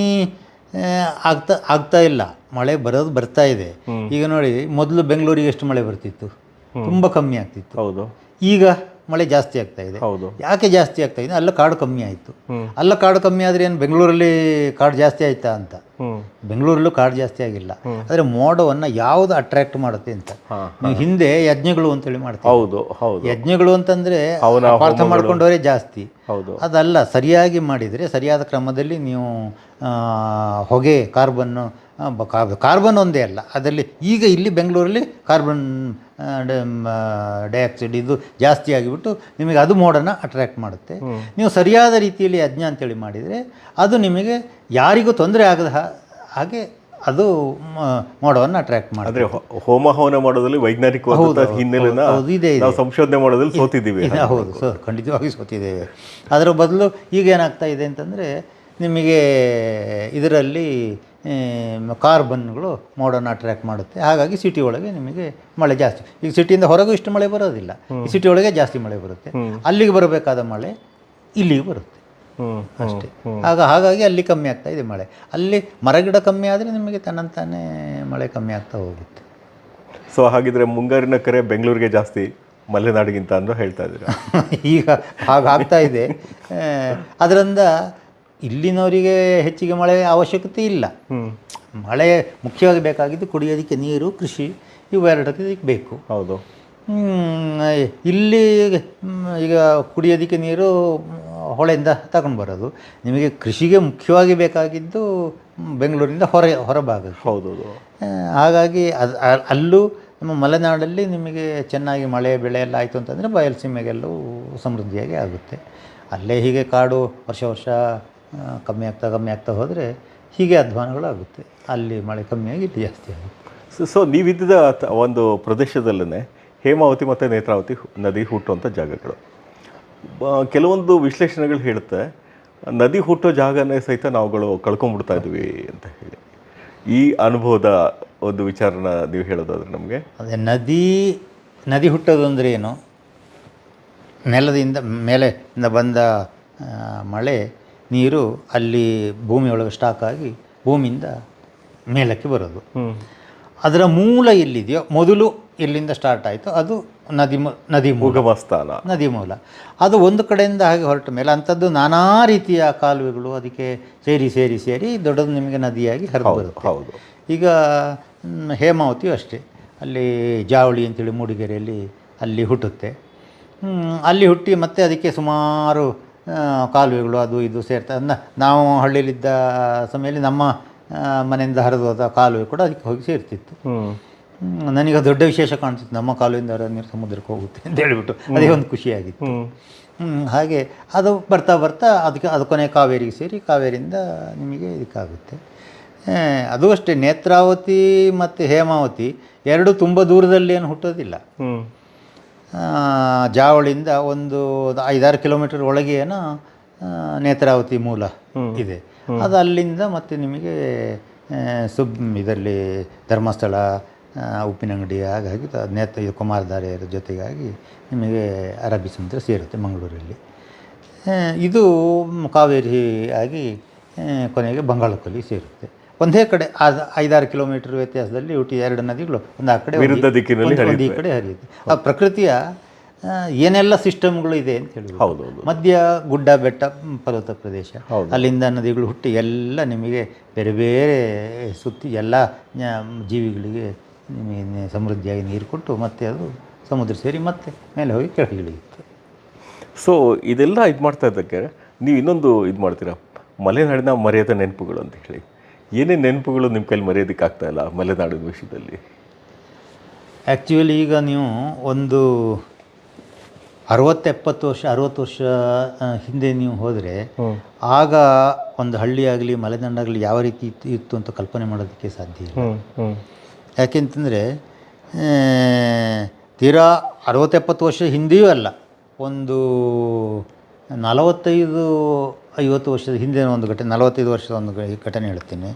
ಆಗ್ತಾ ಇಲ್ಲ, ಮಳೆ ಬರ್ತಾ ಇದೆ. ಈಗ ನೋಡಿ, ಮೊದಲು ಬೆಂಗಳೂರಿಗೆ ಎಷ್ಟು ಮಳೆ ಬರ್ತಿತ್ತು, ತುಂಬ ಕಮ್ಮಿ ಆಗ್ತಿತ್ತು. ಹೌದು, ಈಗ ಮಳೆ ಜಾಸ್ತಿ ಆಗ್ತಾ ಇದೆ. ಹೌದು, ಯಾಕೆ ಜಾಸ್ತಿ ಆಗ್ತಾ ಇದೆ? ಅಲ್ಲ ಕಾಡು ಕಮ್ಮಿ ಆಯಿತು. ಅಲ್ಲ ಕಾಡು ಕಮ್ಮಿ ಆದರೆ ಏನು ಬೆಂಗಳೂರಲ್ಲಿ ಕಾಡು ಜಾಸ್ತಿ ಆಯಿತಾ ಅಂತ? ಬೆಂಗಳೂರಲ್ಲೂ ಕಾಡು ಜಾಸ್ತಿ ಆಗಿಲ್ಲ. ಆದರೆ ಮೋಡವನ್ನು ಯಾವುದು ಅಟ್ರಾಕ್ಟ್ ಮಾಡುತ್ತೆ ಅಂತ. ನೀವು ಹಿಂದೆ ಯಜ್ಞಗಳು ಅಂತೇಳಿ ಮಾಡ್ತೀವಿ. ಹೌದು ಹೌದು, ಯಜ್ಞಗಳು ಅಂತಂದರೆ ಅಪಾರ್ಥ ಮಾಡ್ಕೊಂಡವರೇ ಜಾಸ್ತಿ. ಹೌದು, ಅದಲ್ಲ, ಸರಿಯಾಗಿ ಮಾಡಿದರೆ, ಸರಿಯಾದ ಕ್ರಮದಲ್ಲಿ ನೀವು ಹೊಗೆ, ಕಾರ್ಬನ್ ಒಂದೇ ಅಲ್ಲ ಅದರಲ್ಲಿ. ಈಗ ಇಲ್ಲಿ ಬೆಂಗಳೂರಲ್ಲಿ ಕಾರ್ಬನ್ ಡೈಆಕ್ಸೈಡ್ ಇದು ಜಾಸ್ತಿ ಆಗಿಬಿಟ್ಟು ನಿಮಗೆ ಅದು ಮೋಡನ್ನು ಅಟ್ರ್ಯಾಕ್ಟ್ ಮಾಡುತ್ತೆ. ನೀವು ಸರಿಯಾದ ರೀತಿಯಲ್ಲಿ ಯಜ್ಞ ಅಂತೇಳಿ ಮಾಡಿದರೆ ಅದು ನಿಮಗೆ ಯಾರಿಗೂ ತೊಂದರೆ ಆಗದ ಹಾಗೆ ಅದು ಮೋಡವನ್ನು ಅಟ್ರ್ಯಾಕ್ಟ್ ಮಾಡಿದ್ರೆ. ಹೋಮ ಹವನ ಮಾಡೋದ್ರಲ್ಲಿ ವೈಜ್ಞಾನಿಕ ಹಿನ್ನೆಲೆನ ನಾವು ಸಂಶೋಧನೆ ಮಾಡೋದ್ರಲ್ಲಿ ಸೋತಿದ್ದೀವಿ. ಹೌದು, ಖಂಡಿತವಾಗಿ ಸೋತಿದ್ದೇವೆ. ಅದರ ಬದಲು ಈಗ ಏನಾಗ್ತಾ ಇದೆ ಅಂತಂದರೆ, ನಿಮಗೆ ಇದರಲ್ಲಿ ಕಾರ್ಬನ್ಗಳು ಮೋಡನ್ನು ಅಟ್ರ್ಯಾಕ್ಟ್ ಮಾಡುತ್ತೆ. ಹಾಗಾಗಿ ಸಿಟಿ ಒಳಗೆ ನಿಮಗೆ ಮಳೆ ಜಾಸ್ತಿ. ಈಗ ಸಿಟಿಯಿಂದ ಹೊರಗೂ ಇಷ್ಟು ಮಳೆ ಬರೋದಿಲ್ಲ, ಈ ಸಿಟಿ ಒಳಗೆ ಜಾಸ್ತಿ ಮಳೆ ಬರುತ್ತೆ. ಅಲ್ಲಿಗೆ ಬರಬೇಕಾದ ಮಳೆ ಇಲ್ಲಿಗೆ ಬರುತ್ತೆ ಅಷ್ಟೇ. ಹಾಗಾಗಿ ಅಲ್ಲಿ ಕಮ್ಮಿ ಆಗ್ತಾ ಇದೆ ಮಳೆ. ಅಲ್ಲಿ ಮರಗಿಡ ಕಮ್ಮಿ ಆದರೆ ನಿಮಗೆ ತನ್ನಂತಾನೇ ಮಳೆ ಕಮ್ಮಿ ಆಗ್ತಾ ಹೋಗುತ್ತೆ. ಸೊ ಹಾಗಿದ್ರೆ ಮುಂಗಾರಿನ ಕರೆ ಬೆಂಗಳೂರಿಗೆ ಜಾಸ್ತಿ, ಮಲೆನಾಡಿಗಿಂತ ಅಂತ ಹೇಳ್ತಾ ಇದ್ದೀರಾ? ಈಗ ಹಾಗಾಗ್ತಾ ಇದೆ. ಅದರಿಂದ ಇಲ್ಲಿನವರಿಗೆ ಹೆಚ್ಚಿಗೆ ಮಳೆ ಅವಶ್ಯಕತೆ ಇಲ್ಲ. ಮಳೆ ಮುಖ್ಯವಾಗಿ ಬೇಕಾಗಿದ್ದು ಕುಡಿಯೋದಕ್ಕೆ ನೀರು, ಕೃಷಿ, ಇವೆರಡಕ್ಕೆ ಬೇಕು. ಹೌದು, ಇಲ್ಲಿ ಈಗ ಕುಡಿಯೋದಕ್ಕೆ ನೀರು ಹೊಳೆಯಿಂದ ತಗೊಂಡು ಬರೋದು. ನಿಮಗೆ ಕೃಷಿಗೆ ಮುಖ್ಯವಾಗಿ ಬೇಕಾಗಿದ್ದು ಬೆಂಗಳೂರಿಂದ ಹೊರಭಾಗ. ಹೌದು. ಹಾಗಾಗಿ ಅಲ್ಲೂ ನಮ್ಮ ಮಲೆನಾಡಲ್ಲಿ ನಿಮಗೆ ಚೆನ್ನಾಗಿ ಮಳೆ ಬೆಳೆ ಎಲ್ಲ ಆಯಿತು ಅಂತಂದರೆ ಬಯಲುಸೀಮೆಗೆಲ್ಲೂ ಸಮೃದ್ಧಿಯಾಗಿ ಆಗುತ್ತೆ. ಅಲ್ಲೇ ಹೀಗೆ ಕಾಡು ವರ್ಷ ವರ್ಷ ಕಮ್ಮಿ ಆಗ್ತಾ ಹೋದರೆ ಹೀಗೆ ಅಧ್ವಾನಗಳಾಗುತ್ತೆ. ಅಲ್ಲಿ ಮಳೆ ಕಮ್ಮಿಯಾಗಿ ಇಲ್ಲಿ ಜಾಸ್ತಿ ಆಗುತ್ತೆ. ಸೊ ನೀವಿದ್ದ ಒಂದು ಪ್ರದೇಶದಲ್ಲೇ ಹೇಮಾವತಿ ಮತ್ತು ನೇತ್ರಾವತಿ ನದಿ ಹುಟ್ಟುವಂಥ ಜಾಗಗಳು. ಕೆಲವೊಂದು ವಿಶ್ಲೇಷಣೆಗಳು ಹೇಳುತ್ತೆ ನದಿ ಹುಟ್ಟೋ ಜಾಗನೇ ಸಹಿತ ನಾವುಗಳು ಕಳ್ಕೊಂಡ್ಬಿಡ್ತಾ ಇದ್ವಿ ಅಂತ ಹೇಳಿ. ಈ ಅನುಭವದ ಒಂದು ವಿಚಾರನ ನೀವು ಹೇಳೋದಾದ್ರೆ ನಮಗೆ. ಅದೇ ನದಿ ಹುಟ್ಟೋದು ಅಂದರೆ ಏನು, ನೆಲದಿಂದ ಮೇಲೆಯಿಂದ ಬಂದ ಮಳೆ ನೀರು ಅಲ್ಲಿ ಭೂಮಿಯೊಳಗೆ ಸ್ಟಾಕ್ ಆಗಿ ಭೂಮಿಯಿಂದ ಮೇಲಕ್ಕೆ ಬರೋದು. ಅದರ ಮೂಲ ಎಲ್ಲಿದೆಯೋ, ಮೊದಲು ಎಲ್ಲಿಂದ ಸ್ಟಾರ್ಟ್ ಆಯಿತು ಅದು ನದಿ ಉಗಮಸ್ಥಾನ, ನದಿ ಮೂಲ. ಅದು ಒಂದು ಕಡೆಯಿಂದ ಹಾಗೆ ಹೊರಟ ಮೇಲೆ ಅಂಥದ್ದು ನಾನಾ ರೀತಿಯ ಕಾಲುವೆಗಳು ಅದಕ್ಕೆ ಸೇರಿ ದೊಡ್ಡದು ನಿಮಗೆ ನದಿಯಾಗಿ ಹರಿದು ಬರುತ್ತೆ. ಹೌದು. ಈಗ ಹೇಮಾವತಿಯು ಅಷ್ಟೇ, ಅಲ್ಲಿ ಜಾವಳಿ ಅಂತೇಳಿ ಮೂಡಿಗೆರೆಯಲ್ಲಿ ಅಲ್ಲಿ ಹುಟ್ಟುತ್ತೆ. ಅಲ್ಲಿ ಹುಟ್ಟಿ ಮತ್ತೆ ಅದಕ್ಕೆ ಸುಮಾರು ಕಾಲುವೆಗಳು ಅದು ಇದು ಸೇರ್ತಾ ನಾವು ಹಳ್ಳಿಯಲ್ಲಿದ್ದ ಸಮಯದಲ್ಲಿ ನಮ್ಮ ಮನೆಯಿಂದ ಹರಿದು ಹೋದ ಕಾಲುವೆ ಕೂಡ ಅದಕ್ಕೆ ಹೋಗಿ ಸೇರ್ತಿತ್ತು. ನನಗೆ ದೊಡ್ಡ ವಿಶೇಷ ಕಾಣ್ತಿತ್ತು, ನಮ್ಮ ಕಾಲುವೆಯಿಂದ ಹರಿದ ನೀರು ಸಮುದ್ರಕ್ಕೆ ಹೋಗುತ್ತೆ ಅಂತ ಹೇಳಿಬಿಟ್ಟು ಅದೇ ಒಂದು ಖುಷಿಯಾಗಿತ್ತು. ಹಾಗೆ ಅದು ಬರ್ತಾ ಅದು ಕೊನೆ ಕಾವೇರಿಗೆ ಸೇರಿ ಕಾವೇರಿಯಿಂದ ನಿಮಗೆ ಇದಕ್ಕಾಗುತ್ತೆ. ಅದು ಅಷ್ಟೇ, ನೇತ್ರಾವತಿ ಮತ್ತು ಹೇಮಾವತಿ ಎರಡು ತುಂಬ ದೂರದಲ್ಲಿ ಏನು ಹುಟ್ಟೋದಿಲ್ಲ. ಜಾವಳಿಯಿಂದ ಒಂದು 5-6 ಕಿಲೋಮೀಟರ್ ಒಳಗೆ ಏನೋ ನೇತ್ರಾವತಿ ಮೂಲ ಇದೆ. ಅದು ಅಲ್ಲಿಂದ ಮತ್ತು ನಿಮಗೆ ಇದರಲ್ಲಿ ಧರ್ಮಸ್ಥಳ, ಉಪ್ಪಿನಂಗಡಿ ಹಾಗಾಗಿ ಕುಮಾರಧಾರೆಯರ ಜೊತೆಗಾಗಿ ನಿಮಗೆ ಅರಬ್ಬಿ ಸಮುದ್ರ ಸೇರುತ್ತೆ ಮಂಗಳೂರಲ್ಲಿ. ಇದು ಕಾವೇರಿ ಆಗಿ ಕೊನೆಗೆ ಬಂಗಾಳಕೊಲ್ಲಿ ಸೇರುತ್ತೆ. ಒಂದೇ ಕಡೆ 5-6 ಕಿಲೋಮೀಟರ್ ವ್ಯತ್ಯಾಸದಲ್ಲಿ ಹುಟ್ಟಿ ಎರಡು ನದಿಗಳು ಒಂದು ಆ ಕಡೆ ಒಂದು ಈ ಕಡೆ ಹರಿಯುತ್ತೆ. ಆ ಪ್ರಕೃತಿಯ ಏನೆಲ್ಲ ಸಿಸ್ಟಮ್ಗಳು ಇದೆ ಅಂತ ಹೇಳಿದ್ರು. ಮಧ್ಯ ಗುಡ್ಡ ಬೆಟ್ಟ ಪರ್ವತ ಪ್ರದೇಶ, ಅಲ್ಲಿಂದ ನದಿಗಳು ಹುಟ್ಟಿ ಎಲ್ಲ ನಿಮಗೆ ಬೇರೆ ಬೇರೆ ಸುತ್ತಿ ಎಲ್ಲ ಜೀವಿಗಳಿಗೆ ನಿಮಗೆ ಸಮೃದ್ಧಿಯಾಗಿ ನೀರು ಕೊಟ್ಟು ಮತ್ತೆ ಅದು ಸಮುದ್ರ ಸೇರಿ ಮತ್ತೆ ಮೇಲೆ ಹೋಗಿ ಕೆಳಗೆ ಇಳಿಯುತ್ತೆ. ಸೊ ಇದೆಲ್ಲ ಇದು ಮಾಡ್ತಾ ಇದ್ದಕ್ಕೆ ನೀವು ಇನ್ನೊಂದು ಇದು ಮಾಡ್ತೀರಾ, ಮಲೆನಾಡಿನ ಮರೆಯದ ನೆನಪುಗಳು ಅಂತ ಹೇಳಿ. ಏನೇನು ನೆನಪುಗಳು ನಿಮ್ಮ ಕೈಲಿ ಮರೆಯೋದಕ್ಕೆ ಆಗ್ತಾ ಇಲ್ಲ ಮಲೆನಾಡಿನ ವಿಷಯದಲ್ಲಿ? ಆ್ಯಕ್ಚುಲಿ ಈಗ ನೀವು ಒಂದು 60 ವರ್ಷ ಹಿಂದೆ ನೀವು ಹೋದರೆ ಆಗ ಒಂದು ಹಳ್ಳಿಯಾಗಲಿ ಮಲೆನಾಡಾಗಲಿ ಯಾವ ರೀತಿ ಇತ್ತು ಅಂತ ಕಲ್ಪನೆ ಮಾಡೋದಕ್ಕೆ ಸಾಧ್ಯ ಇಲ್ಲ. ಯಾಕೆಂತಂದರೆ ತೀರಾ 60-70 ವರ್ಷ ಹಿಂದೆಯೂ ಅಲ್ಲ, ಒಂದು 45-50 ವರ್ಷದ ಹಿಂದೆ ಒಂದು ಘಟನೆ, 45 ವರ್ಷದ ಒಂದು ಘಟನೆ ಹೇಳ್ತೀನಿ.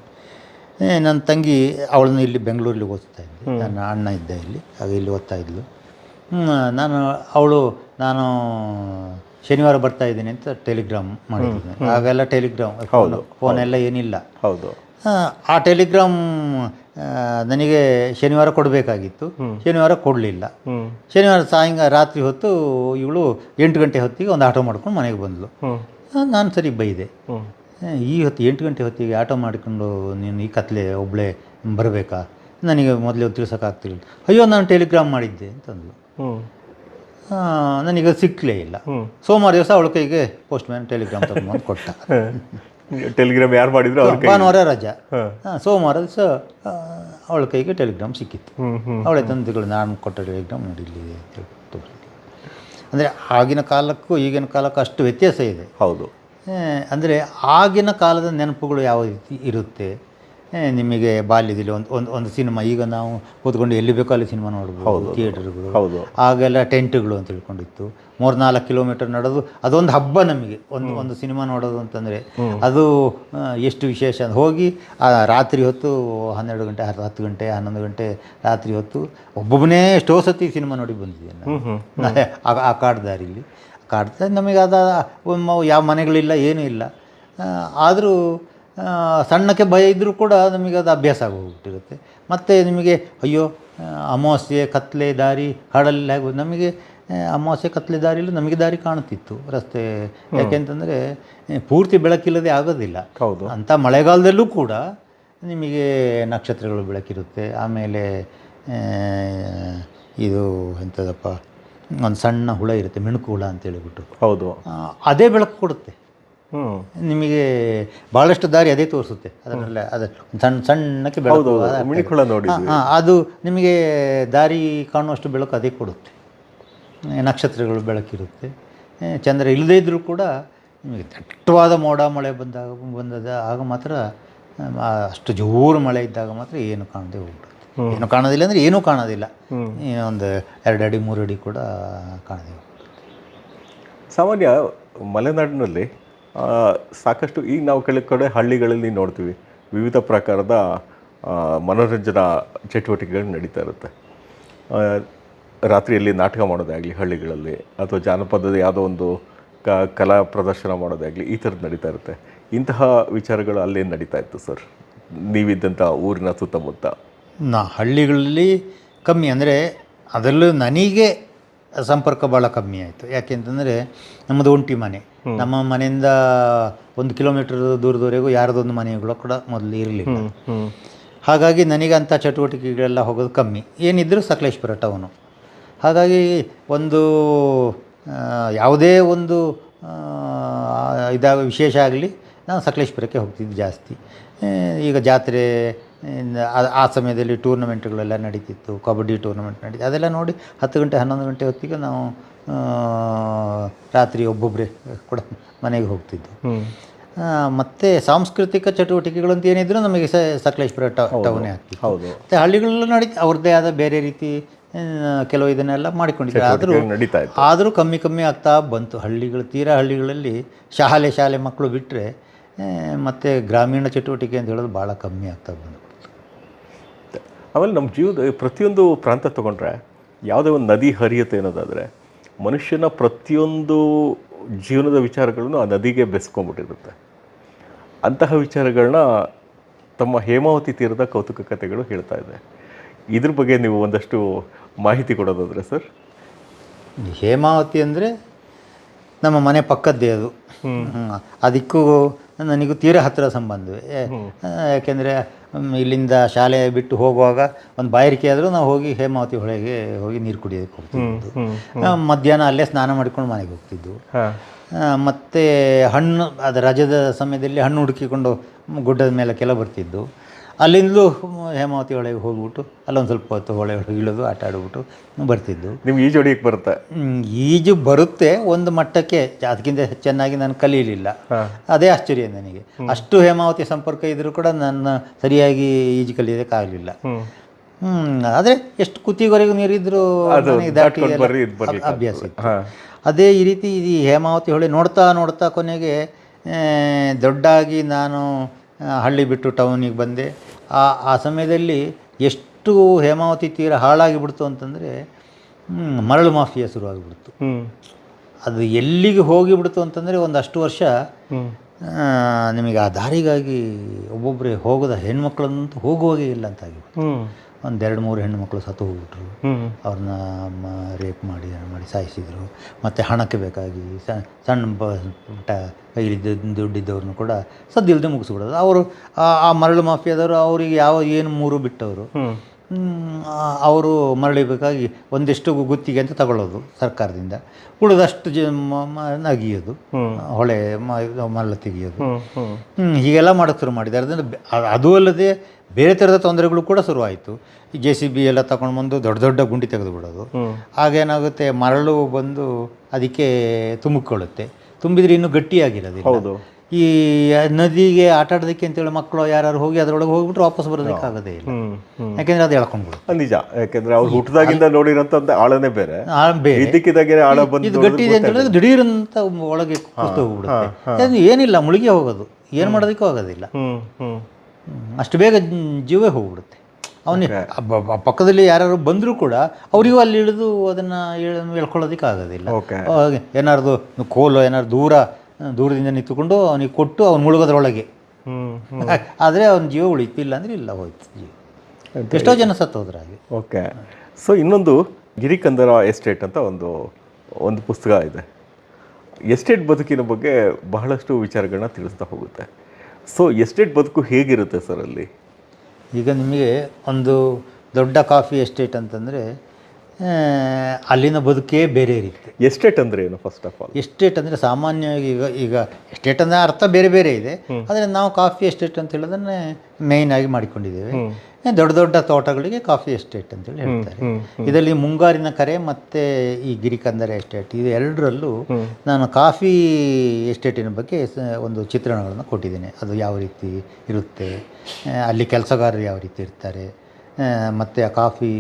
ನನ್ನ ತಂಗಿ ಅವಳನ್ನ ಇಲ್ಲಿ ಬೆಂಗಳೂರಲ್ಲಿ ಓದ್ತಾ ಇದ್ದೆ, ನನ್ನ ಅಣ್ಣ ಇದ್ದ ಇಲ್ಲಿ, ಆಗ ಇಲ್ಲಿ ಓದ್ತಾ ಇದ್ಲು. ನಾನು ಶನಿವಾರ ಬರ್ತಾ ಇದ್ದೀನಿ ಅಂತ ಟೆಲಿಗ್ರಾಮ್ ಮಾಡಿದ್ದೀನಿ. ಆಗೆಲ್ಲ ಟೆಲಿಗ್ರಾಮ್, ಫೋನ್ ಎಲ್ಲ ಏನಿಲ್ಲ. ಹೌದು. ಆ ಟೆಲಿಗ್ರಾಮ್ ನನಗೆ ಶನಿವಾರ ಕೊಡಬೇಕಾಗಿತ್ತು, ಶನಿವಾರ ಕೊಡಲಿಲ್ಲ. ಶನಿವಾರ ರಾತ್ರಿ ಹೊತ್ತು ಇವಳು 8 ಗಂಟೆ ಹೊತ್ತಿಗೆ ಒಂದು ಆಟೋ ಮಾಡ್ಕೊಂಡು ಮನೆಗೆ ಬಂದಳು. ನಾನು ಸರಿ ಬೈದೆ, ಈ ಹೊತ್ತು 8 ಗಂಟೆ ಹೊತ್ತಿಗೆ ಆಟೋ ಮಾಡಿಕೊಂಡು ನೀನು ಈ ಕತ್ಲೆ ಒಬ್ಬಳೇ ಬರಬೇಕಾ, ನನಗೆ ಮೊದಲೇ ತಿಳಿಸೋಕ್ಕಾಗ್ತಿರಲಿಲ್ಲ. ಅಯ್ಯೋ ನಾನು ಟೆಲಿಗ್ರಾಮ್ ಮಾಡಿದ್ದೆ ಅಂತಂದ್ಳು. ನನಗೆ ಸಿಕ್ಕಲೇ ಇಲ್ಲ. ಸೋಮವಾರ ದಿವಸ ಅವಳ ಕೈಗೆ ಪೋಸ್ಟ್ ಮ್ಯಾನ್ ಟೆಲಿಗ್ರಾಮ್ ತಗೊಂಡು ಕೊಟ್ಟ. ಟೆಲಿಗ್ರಾಮ್ ಯಾರು ಮಾಡಿದ್ರು? ಭಾನುವಾರ ರಜಾ, ಸೋಮವಾರ ದಿವಸ ಅವಳ ಕೈಗೆ ಟೆಲಿಗ್ರಾಮ್ ಸಿಕ್ಕಿತ್ತು. ಅವಳೆ ತಂದೆಗಳು ನಾನು ಕೊಟ್ಟ ಟೆಲಿಗ್ರಾಮ್ ನೋಡಿಲ್ಲಿ ಅಂತ ಹೇಳ್ಬಿಟ್ಟು. ಅಂದರೆ ಆಗಿನ ಕಾಲಕ್ಕೂ ಈಗಿನ ಕಾಲಕ್ಕೂ ಅಷ್ಟು ವ್ಯತ್ಯಾಸ ಇದೆ. ಹೌದು. ಅಂದರೆ ಆಗಿನ ಕಾಲದ ನೆನಪುಗಳು ಯಾವ ರೀತಿ ಇರುತ್ತೆ ನಿಮಗೆ ಬಾಲ್ಯದಲ್ಲಿ ಒಂದು ಸಿನಿಮಾ, ಈಗ ನಾವು ಕೂತ್ಕೊಂಡು ಎಲ್ಲಿ ಬೇಕೋ ಅಲ್ಲಿ ಸಿನಿಮಾ ನೋಡ್ಬೋದು, ಥಿಯೇಟರ್ಗಳು. ಆಗೆಲ್ಲ ಟೆಂಟ್ಗಳು ಅಂತ ತಿಳ್ಕೊಂಡಿತ್ತು. 3-4 ಕಿಲೋಮೀಟರ್ ನಡೆದು ಅದೊಂದು ಹಬ್ಬ ನಮಗೆ. ಒಂದು ಸಿನಿಮಾ ನೋಡೋದು ಅಂತಂದರೆ ಅದು ಎಷ್ಟು ವಿಶೇಷ. ಹೋಗಿ ರಾತ್ರಿ ಹೊತ್ತು 12 ಗಂಟೆ 10 ಗಂಟೆ 11 ಗಂಟೆ ರಾತ್ರಿ ಹೊತ್ತು ಒಬ್ಬೊಬ್ಬನೇ ಎಷ್ಟೋ ಸತಿ ಸಿನಿಮಾ ನೋಡಿ ಬಂದಿದ್ದೇನೆ ಆ ಕಾಡ್ದಾರಿಲಿ. ಕಾಡ್ತಾ ನಮಗೆ ಯಾವ ಮನೆಗಳಿಲ್ಲ, ಏನೂ ಇಲ್ಲ. ಆದರೂ ಸಣ್ಣಕ್ಕೆ ಭಯ ಇದ್ದರೂ ಕೂಡ ನಮಗೆ ಅದು ಅಭ್ಯಾಸ ಆಗೋಗ್ಬಿಟ್ಟಿರುತ್ತೆ. ಮತ್ತು ನಿಮಗೆ ಅಯ್ಯೋ ಅಮಾವಾಸ್ಯೆ ಕತ್ಲೆ ದಾರಿ ಕಾಡಲ್ಲಿ ಆಗ್ಬೋದು. ನಮಗೆ ಅಮಾವಾಸ್ಯೆ ಕತ್ಲೆ ದಾರಿಯಲ್ಲೂ ನಮಗೆ ದಾರಿ ಕಾಣುತ್ತಿತ್ತು ರಸ್ತೆ. ಯಾಕೆಂತಂದರೆ ಪೂರ್ತಿ ಬೆಳಕಿಲ್ಲದೆ ಆಗೋದಿಲ್ಲ. ಹೌದು. ಅಂಥ ಮಳೆಗಾಲದಲ್ಲೂ ಕೂಡ ನಿಮಗೆ ನಕ್ಷತ್ರಗಳು ಬೆಳಕಿರುತ್ತೆ. ಆಮೇಲೆ ಇದು ಎಂಥದಪ್ಪ, ಒಂದು ಸಣ್ಣ ಹುಳ ಇರುತ್ತೆ, ಮಿಣುಕು ಹುಳ ಅಂತೇಳಿಬಿಟ್ಟು. ಹೌದು. ಅದೇ ಬೆಳಕು ಕೊಡುತ್ತೆ. ನಿಮಗೆ ಭಾಳಷ್ಟು ದಾರಿ ಅದೇ ತೋರಿಸುತ್ತೆ. ಅದರಲ್ಲೇ ಅದು ಸಣ್ಣಕ್ಕೆ ಬೆಳಕು ಮಿಣಿಕುಳ ನೋಡಿ ಅದು ನಿಮಗೆ ದಾರಿ ಕಾಣುವಷ್ಟು ಬೆಳಕು ಅದೇ ಕೊಡುತ್ತೆ. ನಕ್ಷತ್ರಗಳು ಬೆಳಕಿರುತ್ತೆ. ಚಂದ್ರ ಇಲ್ಲದೇ ಇದ್ದರೂ ಕೂಡ ನಿಮಗೆ ದಟ್ಟವಾದ ಮೋಡ ಮಳೆ ಬಂದದ ಆಗ ಮಾತ್ರ ಅಷ್ಟು ಜೋರು ಮಳೆ ಇದ್ದಾಗ ಮಾತ್ರ ಏನು ಕಾಣದೆ ಹೋಗ್ಬಿಡುತ್ತೆ. ಏನು ಕಾಣೋದಿಲ್ಲ ಅಂದರೆ ಏನೂ ಕಾಣೋದಿಲ್ಲ, ಒಂದು 2 ಅಡಿ 3 ಅಡಿ ಕೂಡ ಕಾಣದೆ ಹೋಗ್ಬಿಡುತ್ತೆ. ಸಾಮಾನ್ಯ ಮಲೆನಾಡಿನಲ್ಲಿ ಸಾಕಷ್ಟು ಈಗ ನಾವು ಕೆಲವು ಕಡೆ ಹಳ್ಳಿಗಳಲ್ಲಿ ನೋಡ್ತೀವಿ ವಿವಿಧ ಪ್ರಕಾರದ ಮನೋರಂಜನಾ ಚಟುವಟಿಕೆಗಳು ನಡೀತಾ ಇರುತ್ತೆ. ರಾತ್ರಿಯಲ್ಲಿ ನಾಟಕ ಮಾಡೋದೇ ಆಗಲಿ ಹಳ್ಳಿಗಳಲ್ಲಿ, ಅಥವಾ ಜಾನಪದದ ಯಾವುದೋ ಒಂದು ಕಲಾ ಪ್ರದರ್ಶನ ಮಾಡೋದೇ ಆಗಲಿ, ಈ ಥರದ್ದು ನಡೀತಾ ಇರುತ್ತೆ. ಇಂತಹ ವಿಚಾರಗಳು ಅಲ್ಲೇನು ನಡೀತಾ ಇತ್ತು ಸರ್ ನೀವಿದ್ದಂಥ ಊರಿನ ಸುತ್ತಮುತ್ತ? ಹಳ್ಳಿಗಳಲ್ಲಿ ಕಮ್ಮಿ, ಅಂದರೆ ಅದರಲ್ಲೂ ನನಗೆ ಸಂಪರ್ಕ ಭಾಳ ಕಮ್ಮಿ ಆಯಿತು. ಯಾಕೆಂತಂದರೆ ನಮ್ಮದು ಒಂಟಿ ಮನೆ, ನಮ್ಮ ಮನೆಯಿಂದ 1 ಕಿಲೋಮೀಟರ್ ದೂರದವರೆಗೂ ಯಾರದೊಂದು ಮನೆಗಳು ಕೂಡ ಮೊದಲು ಇರಲಿಲ್ಲ. ಹಾಗಾಗಿ ನನಗೆ ಅಂಥ ಚಟುವಟಿಕೆಗಳೆಲ್ಲ ಹೋಗೋದು ಕಮ್ಮಿ. ಏನಿದ್ದರೂ ಸಕಲೇಶ್ಪುರ ಟೌನು. ಹಾಗಾಗಿ ಒಂದು ಯಾವುದೇ ಒಂದು ವಿಶೇಷ ಆಗಲಿ ನಾವು ಸಕಲೇಶ್ಪುರಕ್ಕೆ ಹೋಗ್ತಿದ್ದು ಜಾಸ್ತಿ. ಈಗ ಜಾತ್ರೆ ಆ ಸಮಯದಲ್ಲಿ ಟೂರ್ನಮೆಂಟ್ಗಳೆಲ್ಲ ನಡೀತಿತ್ತು, ಕಬಡ್ಡಿ ಟೂರ್ನಮೆಂಟ್ ನಡೀತಿತ್ತು. ಅದೆಲ್ಲ ನೋಡಿ 10 ಗಂಟೆ 11 ಗಂಟೆ ಹೊತ್ತಿಗೆ ನಾವು ರಾತ್ರಿ ಒಬ್ಬೊಬ್ಬರೇ ಕೂಡ ಮನೆಗೆ ಹೋಗ್ತಿದ್ದು. ಮತ್ತು ಸಾಂಸ್ಕೃತಿಕ ಚಟುವಟಿಕೆಗಳು ಅಂತ ಏನಿದ್ರು ನಮಗೆ ಸಕಲೇಶ್ಪುರ ಟೌನೇ ಆಗ್ತಿತ್ತು. ಮತ್ತು ಹಳ್ಳಿಗಳಲ್ಲೂ ಅವ್ರದ್ದೇ ಆದ ಬೇರೆ ರೀತಿ ಕೆಲವು ಇದನ್ನೆಲ್ಲ ಮಾಡಿಕೊಂಡಿದ್ದಾರೆ. ಆದರೂ ಕಮ್ಮಿ ಆಗ್ತಾ ಬಂತು. ತೀರಾ ಹಳ್ಳಿಗಳಲ್ಲಿ ಶಾಲೆ ಮಕ್ಕಳು ಬಿಟ್ಟರೆ ಮತ್ತು ಗ್ರಾಮೀಣ ಚಟುವಟಿಕೆ ಅಂತ ಹೇಳೋದು ಭಾಳ ಕಮ್ಮಿ ಆಗ್ತಾ ಬಂತು. ಆಮೇಲೆ ನಮ್ಮ ಜೀವದ ಪ್ರತಿಯೊಂದು ಪ್ರಾಂತ ತೊಗೊಂಡ್ರೆ ಯಾವುದೇ ಒಂದು ನದಿ ಹರಿಯುತ್ತೆ ಅನ್ನೋದಾದರೆ ಮನುಷ್ಯನ ಪ್ರತಿಯೊಂದು ಜೀವನದ ವಿಚಾರಗಳನ್ನು ಆ ನದಿಗೆ ಬೆಸ್ಕೊಂಡ್ಬಿಟ್ಟಿರುತ್ತೆ. ಅಂತಹ ವಿಚಾರಗಳನ್ನ ತಮ್ಮ ಹೇಮಾವತಿ ತೀರದ ಕೌತುಕ ಕಥೆಗಳು ಹೇಳ್ತಾ ಇದೆ. ಇದ್ರ ಬಗ್ಗೆ ನೀವು ಒಂದಷ್ಟು ಮಾಹಿತಿ ಕೊಡೋದಾದರೆ ಸರ್? ಹೇಮಾವತಿ ಅಂದರೆ ನಮ್ಮ ಮನೆ ಪಕ್ಕದ್ದೇ ಅದು. ಅದಕ್ಕೂ ನನಗೂ ತೀರಾ ಹತ್ತಿರ ಸಂಬಂಧವೇ. ಯಾಕೆಂದರೆ ಇಲ್ಲಿಂದ ಶಾಲೆ ಬಿಟ್ಟು ಹೋಗುವಾಗ ಒಂದು ಬಾಯಾರಿಕೆ ಆದರೂ ನಾವು ಹೋಗಿ ಹೇಮಾವತಿ ಹೊಳೆಗೆ ಹೋಗಿ ನೀರು ಕುಡಿಯೋದಕ್ಕೆ ಹೋಗ್ತಿದ್ದು. ಮಧ್ಯಾಹ್ನ ಅಲ್ಲೇ ಸ್ನಾನ ಮಾಡ್ಕೊಂಡು ಮನೆಗೆ ಹೋಗ್ತಿದ್ದು. ಮತ್ತು ಹಣ್ಣು ಅದು ರಜದ ಸಮಯದಲ್ಲಿ ಹಣ್ಣು ಹುಡುಕಿಕೊಂಡು ಗುಡ್ಡದ ಮೇಲೆ ಕೆಲ ಬರ್ತಿದ್ದು. ಅಲ್ಲಿಂದಲೂ ಹೇಮಾವತಿ ಹೊಳೆಗೆ ಹೋಗ್ಬಿಟ್ಟು ಅಲ್ಲೊಂದು ಸ್ವಲ್ಪ ಹೊತ್ತು ಹೊಳೆ ಇಳಿದು ಆಟ ಆಡ್ಬಿಟ್ಟು ಬರ್ತಿದ್ದು. ನಿಮ್ಗೆ ಈಜು ಹೊಡಿಯಕ್ಕೆ ಬರುತ್ತೆ? ಈಜು ಬರುತ್ತೆ ಒಂದು ಮಟ್ಟಕ್ಕೆ, ಅದಕ್ಕಿಂತ ಚೆನ್ನಾಗಿ ನಾನು ಕಲೀಲಿಲ್ಲ. ಅದೇ ಆಶ್ಚರ್ಯ ನನಗೆ. ಅಷ್ಟು ಹೇಮಾವತಿ ಸಂಪರ್ಕ ಇದ್ದರೂ ಕೂಡ ನನ್ನ ಸರಿಯಾಗಿ ಈಜು ಕಲಿಯೋದಕ್ಕಾಗಲಿಲ್ಲ. ಆದರೆ ಎಷ್ಟು ಕುತ್ತಿವರೆಗೂ ನೀರಿದ್ರೂ ದಾಟಿ ಅಭ್ಯಾಸ ಇತ್ತು. ಅದೇ ಈ ರೀತಿ ಈ ಹೇಮಾವತಿ ಹೊಳೆ ನೋಡ್ತಾ ಕೊನೆಗೆ ದೊಡ್ಡಾಗಿ ನಾನು ಹಳ್ಳಿ ಬಿಟ್ಟು ಟೌನಿಗೆ ಬಂದೆ. ಆ ಸಮಯದಲ್ಲಿ ಎಷ್ಟು ಹೇಮಾವತಿ ತೀರ ಹಾಳಾಗಿಬಿಡ್ತು ಅಂತಂದರೆ ಮರಳು ಮಾಫಿಯಾ ಶುರುವಾಗಿಬಿಡ್ತು. ಅದು ಎಲ್ಲಿಗೆ ಹೋಗಿಬಿಡ್ತು ಅಂತಂದರೆ ಒಂದಷ್ಟು ವರ್ಷ ನಿಮಗೆ ಆ ದಾರಿಗಾಗಿ ಒಬ್ಬೊಬ್ಬರೇ ಹೋಗೋದ ಹೆಣ್ಮಕ್ಳನ್ನಂತೂ ಹೋಗುವಾಗೇ ಇಲ್ಲ ಅಂತಾಗಿಬಿಡ್ತು. 1-2-3 ಹೆಣ್ಣುಮಕ್ಕಳು ಸತ್ತು ಹೋಗ್ಬಿಟ್ರು. ಅವ್ರನ್ನ ರೇಪ್ ಮಾಡಿ ಸಾಯಿಸಿದರು. ಮತ್ತು ಹಣಕ್ಕೆ ಬೇಕಾಗಿ ಸಣ್ಣ ಪುಟ್ಟ ಕೈಲಿ ದುಡ್ಡಿದ್ದವ್ರನ್ನೂ ಕೂಡ ಸದ್ದಿಲ್ಲದೆ ಮುಗಿಸ್ಬಿಡೋದು. ಅವರು ಆ ಮರಳು ಮಾಫಿಯಾದವರು ಅವರಿಗೆ ಏನು ಮೂರು ಬಿಟ್ಟವರು. ಅವರು ಮರಳಿಬೇಕಾಗಿ ಒಂದಿಷ್ಟು ಗುತ್ತಿಗೆ ಅಂತ ತಗೊಳ್ಳೋದು ಸರ್ಕಾರದಿಂದ, ಉಳಿದಷ್ಟು ನಗಿಯೋದು, ಹೊಳೆ ಮರಳು ತೆಗಿಯೋದು, ಹೀಗೆಲ್ಲ ಮಾಡೋಕ್ಕೆ ಶುರು ಮಾಡಿದ್ದಾರೆ. ಅದರಿಂದ ಅದು ಅಲ್ಲದೆ ಬೇರೆ ಥರದ ತೊಂದರೆಗಳು ಕೂಡ ಶುರುವಾಯಿತು. ಈ JCB ಎಲ್ಲ ತಗೊಂಡು ಬಂದು ದೊಡ್ಡ ಗುಂಡಿ ತೆಗೆದು ಬಿಡೋದು. ಆಗೇನಾಗುತ್ತೆ, ಮರಳು ಬಂದು ಅದಕ್ಕೆ ತುಂಬಿಕೊಳ್ಳುತ್ತೆ. ತುಂಬಿದ್ರೆ ಇನ್ನೂ ಗಟ್ಟಿಯಾಗಿರೋದಿಲ್ಲ. ಈ ನದಿಗೆ ಆಟ ಆಡೋದಕ್ಕೆ ಅಂತೇಳಿ ಮಕ್ಕಳು ಯಾರು ಹೋಗಿ ಅದರೊಳಗೆ ಹೋಗ್ಬಿಟ್ರೆ ವಾಪಸ್ ಬರೋದಕ್ಕೆ ಆಗೋದೇ ಇಲ್ಲ. ಯಾಕೆಂದರೆ ಅದು ಎಳ್ಕೊಂಡ್ಬಿಡುತ್ತೆ. ನಿಜ, ಯಾಕೆಂದರೆ ಅವ್ರು ಹುಟ್ಟದಾಗಿಂದ ನೋಡಿರೋಂಥ ಆಳನೇ ಬೇರೆ. ಇದು ಗಟ್ಟಿ ಇದೆ ಅಂತ ಹೇಳಿದ್ರೆ ದಿಢೀರಂತ ಒಳಗೆ ಕೂತು ಹೋಗ್ಬಿಡುತ್ತೆ. ಏನಿಲ್ಲ, ಮುಳುಗಿ ಹೋಗೋದು, ಏನು ಮಾಡೋದಕ್ಕೂ ಆಗೋದಿಲ್ಲ. ಅಷ್ಟು ಬೇಗ ಜೀವೇ ಹೋಗ್ಬಿಡುತ್ತೆ. ಅವನಿಗೆ ಪಕ್ಕದಲ್ಲಿ ಯಾರು ಬಂದರೂ ಕೂಡ ಅವರಿಗೂ ಅಲ್ಲಿ ಇಳಿದು ಅದನ್ನು ಎಳ್ಕೊಳ್ಳೋದಕ್ಕೆ ಆಗೋದಿಲ್ಲ. ಏನಾರ್ದು ಕೋಲು ಏನಾದ್ರು ದೂರದಿಂದ ನಿಂತುಕೊಂಡು ಅವನಿಗೆ ಕೊಟ್ಟು ಅವ್ನು ಮುಳುಗೋದ್ರೊಳಗೆ. ಆದರೆ ಅವನ ಜೀವ ಉಳಿತು, ಇಲ್ಲ ಅಂದರೆ ಇಲ್ಲ, ಹೋಯ್ತು ಜೀವ. ಎಷ್ಟೋ ಜನ ಸತ್ತೋದ್ರ ಹಾಗೆ. ಓಕೆ. ಸೊ ಇನ್ನೊಂದು ಗಿರಿಕಂದರ ಎಸ್ಟೇಟ್ ಅಂತ ಒಂದು ಪುಸ್ತಕ ಇದೆ. ಎಸ್ಟೇಟ್ ಬದುಕಿನ ಬಗ್ಗೆ ಬಹಳಷ್ಟು ವಿಚಾರಗಳನ್ನ ತಿಳಿಸ್ತಾ ಹೋಗುತ್ತೆ. ಸೊ ಎಸ್ಟೇಟ್ ಬದುಕು ಹೇಗಿರುತ್ತೆ ಸರ್ ಅಲ್ಲಿ? ಈಗ ನಿಮಗೆ ಒಂದು ದೊಡ್ಡ ಕಾಫಿ ಎಸ್ಟೇಟ್ ಅಂತಂದರೆ ಅಲ್ಲಿನ ಬದುಕೇ ಬೇರೆ ರೀತಿ. ಎಸ್ಟೇಟ್ ಅಂದರೆ ಏನು ಫಸ್ಟ್ ಆಫ್ ಆಲ್? ಎಸ್ಟೇಟ್ ಅಂದರೆ ಸಾಮಾನ್ಯವಾಗಿ ಈಗ ಎಸ್ಟೇಟ್ ಅಂದರೆ ಅರ್ಥ ಬೇರೆ ಬೇರೆ ಇದೆ. ಆದರೆ ನಾವು ಕಾಫಿ ಎಸ್ಟೇಟ್ ಅಂತ ಹೇಳೋದನ್ನೇ ಮೇಯ್ನ್ ಆಗಿ ಮಾಡಿಕೊಂಡಿದ್ದೇವೆ. ದೊಡ್ಡ ದೊಡ್ಡ ತೋಟಗಳಿಗೆ ಕಾಫಿ ಎಸ್ಟೇಟ್ ಅಂತೇಳಿ ಹೇಳ್ತಾರೆ. ಇದರಲ್ಲಿ ಮುಂಗಾರಿನ ಕರೆ ಮತ್ತು ಈ ಗಿರಿಕಂದರ ಎಸ್ಟೇಟ್ ಇದು ಎರಡರಲ್ಲೂ ನಾನು ಕಾಫಿ ಎಸ್ಟೇಟಿನ ಬಗ್ಗೆ ಒಂದು ಚಿತ್ರಣಗಳನ್ನು ಕೊಟ್ಟಿದ್ದೇನೆ. ಅದು ಯಾವ ರೀತಿ ಇರುತ್ತೆ, ಅಲ್ಲಿ ಕೆಲಸಗಾರರು ಯಾವ ರೀತಿ ಇರ್ತಾರೆ, ಮತ್ತು ಆ ಕಾಫಿ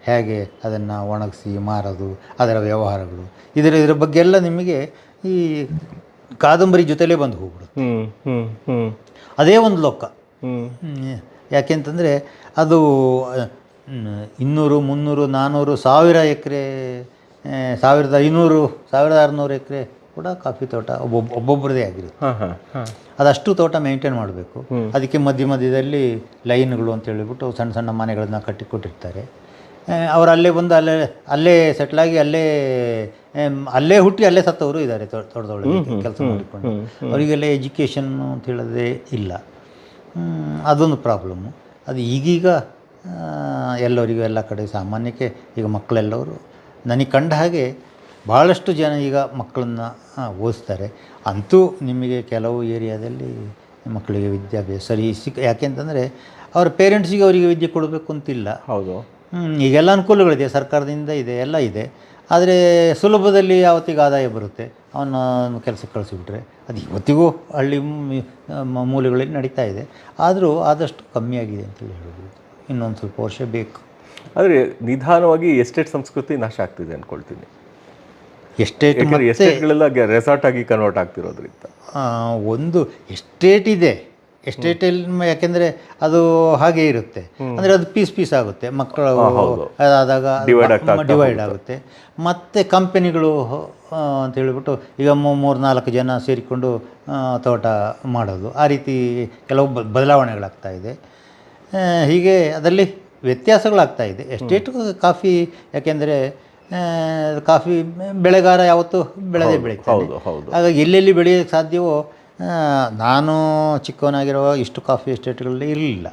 ಹೇಗೆ ಅದನ್ನು ಒಣಗಿಸಿ ಮಾರೋದು, ಅದರ ವ್ಯವಹಾರಗಳು, ಇದರ ಬಗ್ಗೆ ಎಲ್ಲ ನಿಮಗೆ ಈ ಕಾದಂಬರಿ ಜೊತೆಲೇ ಬಂದು ಹೋಗ್ಬಿಡುತ್ತೆ. ಅದೇ ಒಂದು ಲೋಕ. ಯಾಕೆಂತಂದರೆ ಅದು 200, 300, 400, 1000 ಎಕರೆ, 1500, 1600 ಎಕರೆ ಕೂಡ ಕಾಫಿ ತೋಟ ಒಬ್ಬೊಬ್ಬರದೇ ಆಗಿರುತ್ತೆ. ಅದಷ್ಟು ತೋಟ ಮೇಂಟೈನ್ ಮಾಡಬೇಕು. ಅದಕ್ಕೆ ಮಧ್ಯದಲ್ಲಿ ಲೈನ್ಗಳು ಅಂತ ಹೇಳಿಬಿಟ್ಟು ಸಣ್ಣ ಸಣ್ಣ ಮನೆಗಳನ್ನ ಕಟ್ಟಿಕೊಟ್ಟಿರ್ತಾರೆ. ಅವರು ಅಲ್ಲೇ ಬಂದು ಅಲ್ಲೇ ಸೆಟ್ಲಾಗಿ ಅಲ್ಲೇ ಹುಟ್ಟಿ ಅಲ್ಲೇ ಸತ್ತವರು ಇದ್ದಾರೆ ತೋಟದೊಳಗೆ ಕೆಲಸ ಮಾಡಿಕೊಂಡು. ಅವರಿಗೆಲ್ಲ ಎಜುಕೇಷನ್ ಅಂತ ಹೇಳೋದೇ ಇಲ್ಲ. ಅದೊಂದು ಪ್ರಾಬ್ಲಮ್ಮು. ಅದು ಈಗೀಗ ಎಲ್ಲರಿಗೂ ಎಲ್ಲ ಕಡೆ ಸಾಮಾನ್ಯಕ್ಕೆ ಈಗ ಮಕ್ಕಳೆಲ್ಲವರು ನನಗೆ ಕಂಡ ಹಾಗೆ ಭಾಳಷ್ಟು ಜನ ಈಗ ಮಕ್ಕಳನ್ನು ಓದಿಸ್ತಾರೆ. ಅಂತೂ ನಿಮಗೆ ಕೆಲವು ಏರಿಯಾದಲ್ಲಿ ಮಕ್ಕಳಿಗೆ ವಿದ್ಯಾಭ್ಯಾಸ ಸರಿ ಯಾಕೆಂತಂದರೆ ಅವ್ರ ಪೇರೆಂಟ್ಸಿಗೆ ಅವರಿಗೆ ವಿದ್ಯೆ ಕೊಡಬೇಕು ಅಂತಿಲ್ಲ. ಹೌದು, ಈಗೆಲ್ಲ ಅನುಕೂಲಗಳಿದೆ, ಸರ್ಕಾರದಿಂದ ಇದೆ, ಎಲ್ಲ ಇದೆ. ಆದರೆ ಸುಲಭದಲ್ಲಿ ಯಾವತ್ತಿಗೆ ಆದಾಯ ಬರುತ್ತೆ, ಅವನ ಕೆಲಸಕ್ಕೆ ಕಳಿಸಿಬಿಟ್ರೆ ಅದು ಇವತ್ತಿಗೂ ಹಳ್ಳಿ ಮೂಲೆಗಳಲ್ಲಿ ನಡೀತಾ ಇದೆ. ಆದರೂ ಆದಷ್ಟು ಕಮ್ಮಿಯಾಗಿದೆ ಅಂತೇಳಿ ಹೇಳ್ಬೋದು. ಇನ್ನೊಂದು ಸ್ವಲ್ಪ ವರ್ಷ ಬೇಕು. ಆದರೆ ನಿಧಾನವಾಗಿ ಎಸ್ಟೇಟ್ ಸಂಸ್ಕೃತಿ ನಾಶ ಆಗ್ತಿದೆ ಅಂದ್ಕೊಳ್ತೀನಿ. ಎಸ್ಟೇಟ್ಗಳೆಲ್ಲ ರೆಸಾರ್ಟ್ ಆಗಿ ಕನ್ವರ್ಟ್ ಆಗ್ತಿರೋದ್ರಿಂದ ಒಂದು ಎಸ್ಟೇಟ್ ಇದೆ. ಎಸ್ಟೇಟಲ್ಲಿ ಯಾಕೆಂದರೆ ಅದು ಹಾಗೇ ಇರುತ್ತೆ. ಅಂದರೆ ಅದು ಪೀಸ್ ಆಗುತ್ತೆ. ಮಕ್ಕಳು ಅದಾದಾಗ ಡಿವೈಡ್ ಆಗುತ್ತೆ. ಮತ್ತು ಕಂಪೆನಿಗಳು ಅಂತ ಹೇಳಿಬಿಟ್ಟು ಈಗ 3-4 ಜನ ಸೇರಿಕೊಂಡು ತೋಟ ಮಾಡೋದು, ಆ ರೀತಿ ಕೆಲವು ಬದಲಾವಣೆಗಳಾಗ್ತಾಯಿದೆ. ಹೀಗೆ ಅದರಲ್ಲಿ ವ್ಯತ್ಯಾಸಗಳಾಗ್ತಾಯಿದೆ. ಎಸ್ಟೇಟ್ ಕಾಫಿ ಯಾಕೆಂದರೆ ಕಾಫಿ ಬೆಳೆಗಾರ ಯಾವತ್ತೂ ಬೆಳೆದೇ ಬೆಳೀತಾರೆ. ಹಾಗಾಗಿ ಎಲ್ಲೆಲ್ಲಿ ಬೆಳೆಯೋಕ್ಕೆ ಸಾಧ್ಯವೋ, ನಾನು ಚಿಕ್ಕವನಾಗಿರುವಾಗ ಇಷ್ಟು ಕಾಫಿ ಎಸ್ಟೇಟ್ಗಳಲ್ಲಿ ಇರಲಿಲ್ಲ.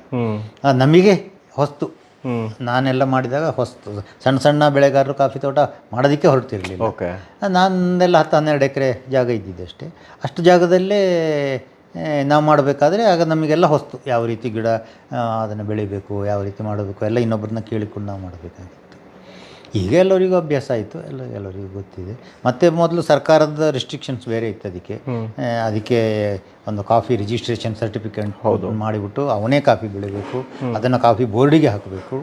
ನಮಗೆ ಹೊಸ್ತು. ನಾನೆಲ್ಲ ಮಾಡಿದಾಗ ಹೊಸ್ತು. ಸಣ್ಣ ಸಣ್ಣ ಬೆಳೆಗಾರರು ಕಾಫಿ ತೋಟ ಮಾಡೋದಕ್ಕೆ ಹೊರಟಿರಲಿಲ್ಲ. ನಾನೆಲ್ಲ 10-12 ಎಕರೆ ಜಾಗ ಇದ್ದಿದ್ದೆ ಅಷ್ಟೇ. ಅಷ್ಟು ಜಾಗದಲ್ಲೇ ನಾವು ಮಾಡಬೇಕಾದ್ರೆ ಆಗ ನಮಗೆಲ್ಲ ಹೊಸ್ತು. ಯಾವ ರೀತಿ ಗಿಡ ಅದನ್ನು ಬೆಳಿಬೇಕು, ಯಾವ ರೀತಿ ಮಾಡಬೇಕು ಎಲ್ಲ ಇನ್ನೊಬ್ಬರನ್ನ ಕೇಳಿಕೊಂಡು ನಾವು ಮಾಡಬೇಕಾಗಿತ್ತು. ಈಗ ಎಲ್ಲರಿಗೂ ಅಭ್ಯಾಸ ಆಯಿತು, ಎಲ್ಲರಿಗೂ ಗೊತ್ತಿದೆ. ಮತ್ತು ಮೊದಲು ಸರ್ಕಾರದ ರಿಸ್ಟ್ರಿಕ್ಷನ್ಸ್ ಬೇರೆ ಇತ್ತು. ಅದಕ್ಕೆ ಒಂದು ಕಾಫಿ ರಿಜಿಸ್ಟ್ರೇಷನ್ ಸರ್ಟಿಫಿಕೇಟ್ ಮಾಡಿಬಿಟ್ಟು ಅವನೇ ಕಾಫಿ ಬೆಳಿಬೇಕು, ಅದನ್ನು ಕಾಫಿ ಬೋರ್ಡಿಗೆ ಹಾಕಬೇಕು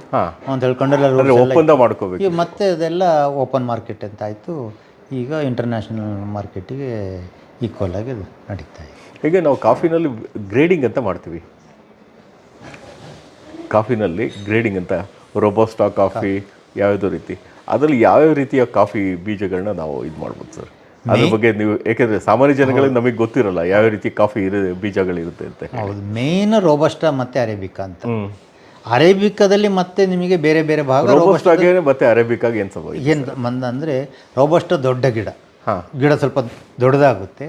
ಅಂತ ಹೇಳ್ಕೊಂಡೆಲ್ಲ ಒಪ್ಪಂದ ಮಾಡ್ಕೋಬೇಕು. ಮತ್ತು ಅದೆಲ್ಲ ಓಪನ್ ಮಾರ್ಕೆಟ್ ಅಂತ ಆಯಿತು. ಈಗ ಇಂಟರ್ನ್ಯಾಷನಲ್ ಮಾರ್ಕೆಟಿಗೆ ಈಕ್ವಲ್ ಆಗಿ ಅದು ನಡೀತಾ ಇದೆ. ಈಗ ನಾವು ಕಾಫಿನಲ್ಲಿ ಗ್ರೇಡಿಂಗ್ ಅಂತ ಮಾಡ್ತೀವಿ. ಕಾಫಿನಲ್ಲಿ ಗ್ರೇಡಿಂಗ್ ಅಂತ ರೋಬೋಸ್ಟಾ ಕಾಫಿ ಯಾವುದೋ ರೀತಿ, ಅದರಲ್ಲಿ ಯಾವ್ಯಾವ ರೀತಿಯ ಕಾಫಿ ಬೀಜಗಳನ್ನ ನಾವು ಇದು ಮಾಡ್ಬೋದು ಸರ್? ಅದ್ರ ಬಗ್ಗೆ ನೀವು, ಏಕೆಂದರೆ ಸಾಮಾನ್ಯ ಜನಗಳಿಗೆ ನಮಗೆ ಗೊತ್ತಿರಲ್ಲ ಯಾವ ರೀತಿ ಕಾಫಿ ಬೀಜಗಳಿರುತ್ತೆ ಅಂತ. ಹೌದು, ಮೇನ್ ರೋಬಸ್ಟಾ ಮತ್ತು ಅರೇಬಿಕಾ ಅಂತ. ಅರೇಬಿಕಾದಲ್ಲಿ ಮತ್ತೆ ನಿಮಗೆ ಬೇರೆ ಬೇರೆ ಭಾಗ. ರೋಬಸ್ಟಾಗೆ ಮತ್ತು ಅರೇಬಿಕಾಗೆ ಏನು ಅಂದರೆ ರೋಬಸ್ಟಾ ದೊಡ್ಡ ಗಿಡ ಸ್ವಲ್ಪ ದೊಡ್ಡದಾಗುತ್ತೆ.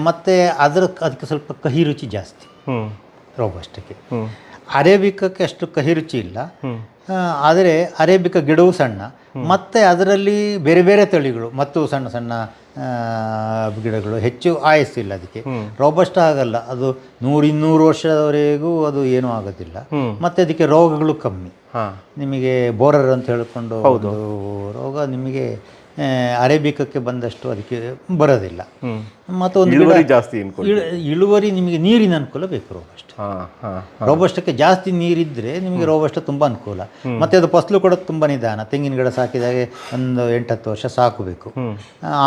ಮತ್ತು ಅದಕ್ಕೆ ಸ್ವಲ್ಪ ಕಹಿ ರುಚಿ ಜಾಸ್ತಿ ರೋಬಸ್ಟಕ್ಕೆ. ಅರೇಬಿಕಕ್ಕೆ ಅಷ್ಟು ಕಹಿ ರುಚಿ ಇಲ್ಲ. ಆದರೆ ಅರೇಬಿಕಾ ಗಿಡವೂ ಸಣ್ಣ, ಮತ್ತು ಅದರಲ್ಲಿ ಬೇರೆ ಬೇರೆ ತಳಿಗಳು ಮತ್ತು ಸಣ್ಣ ಸಣ್ಣ ಗಿಡಗಳು, ಹೆಚ್ಚು ಆಯಸ್ಸಿಲ್ಲ ಅದಕ್ಕೆ. ರೋಬಸ್ಟಾ ಆಗಲ್ಲ, ಅದು 100-200 ವರ್ಷದವರೆಗೂ ಅದು ಏನೂ ಆಗೋದಿಲ್ಲ. ಮತ್ತು ಅದಕ್ಕೆ ರೋಗಗಳು ಕಮ್ಮಿ. ನಿಮಗೆ ಬೋರರ್ ಅಂತ ಹೇಳಿಕೊಂಡು ರೋಗ ನಿಮಗೆ ಅರೇಬಿಕಕ್ಕೆ ಬಂದಷ್ಟು ಅದಕ್ಕೆ ಬರೋದಿಲ್ಲ. ಮತ್ತು ಒಂದು ಇಳುವರಿ ನಿಮಗೆ ನೀರಿನ ಅನುಕೂಲ ಬೇಕು. ರೋಬಸ್ಟಕ್ಕೆ ಜಾಸ್ತಿ ನೀರಿದ್ದರೆ ನಿಮಗೆ ರೋಬಸ್ಟ ತುಂಬ ಅನುಕೂಲ. ಮತ್ತು ಅದು ಫಸಲು ಕೊಡೋದು ತುಂಬ ನಿಧಾನ. ತೆಂಗಿನ ಗಿಡ ಸಾಕಿದಾಗೆ ಒಂದು 8-10 ವರ್ಷ ಸಾಕಬೇಕು,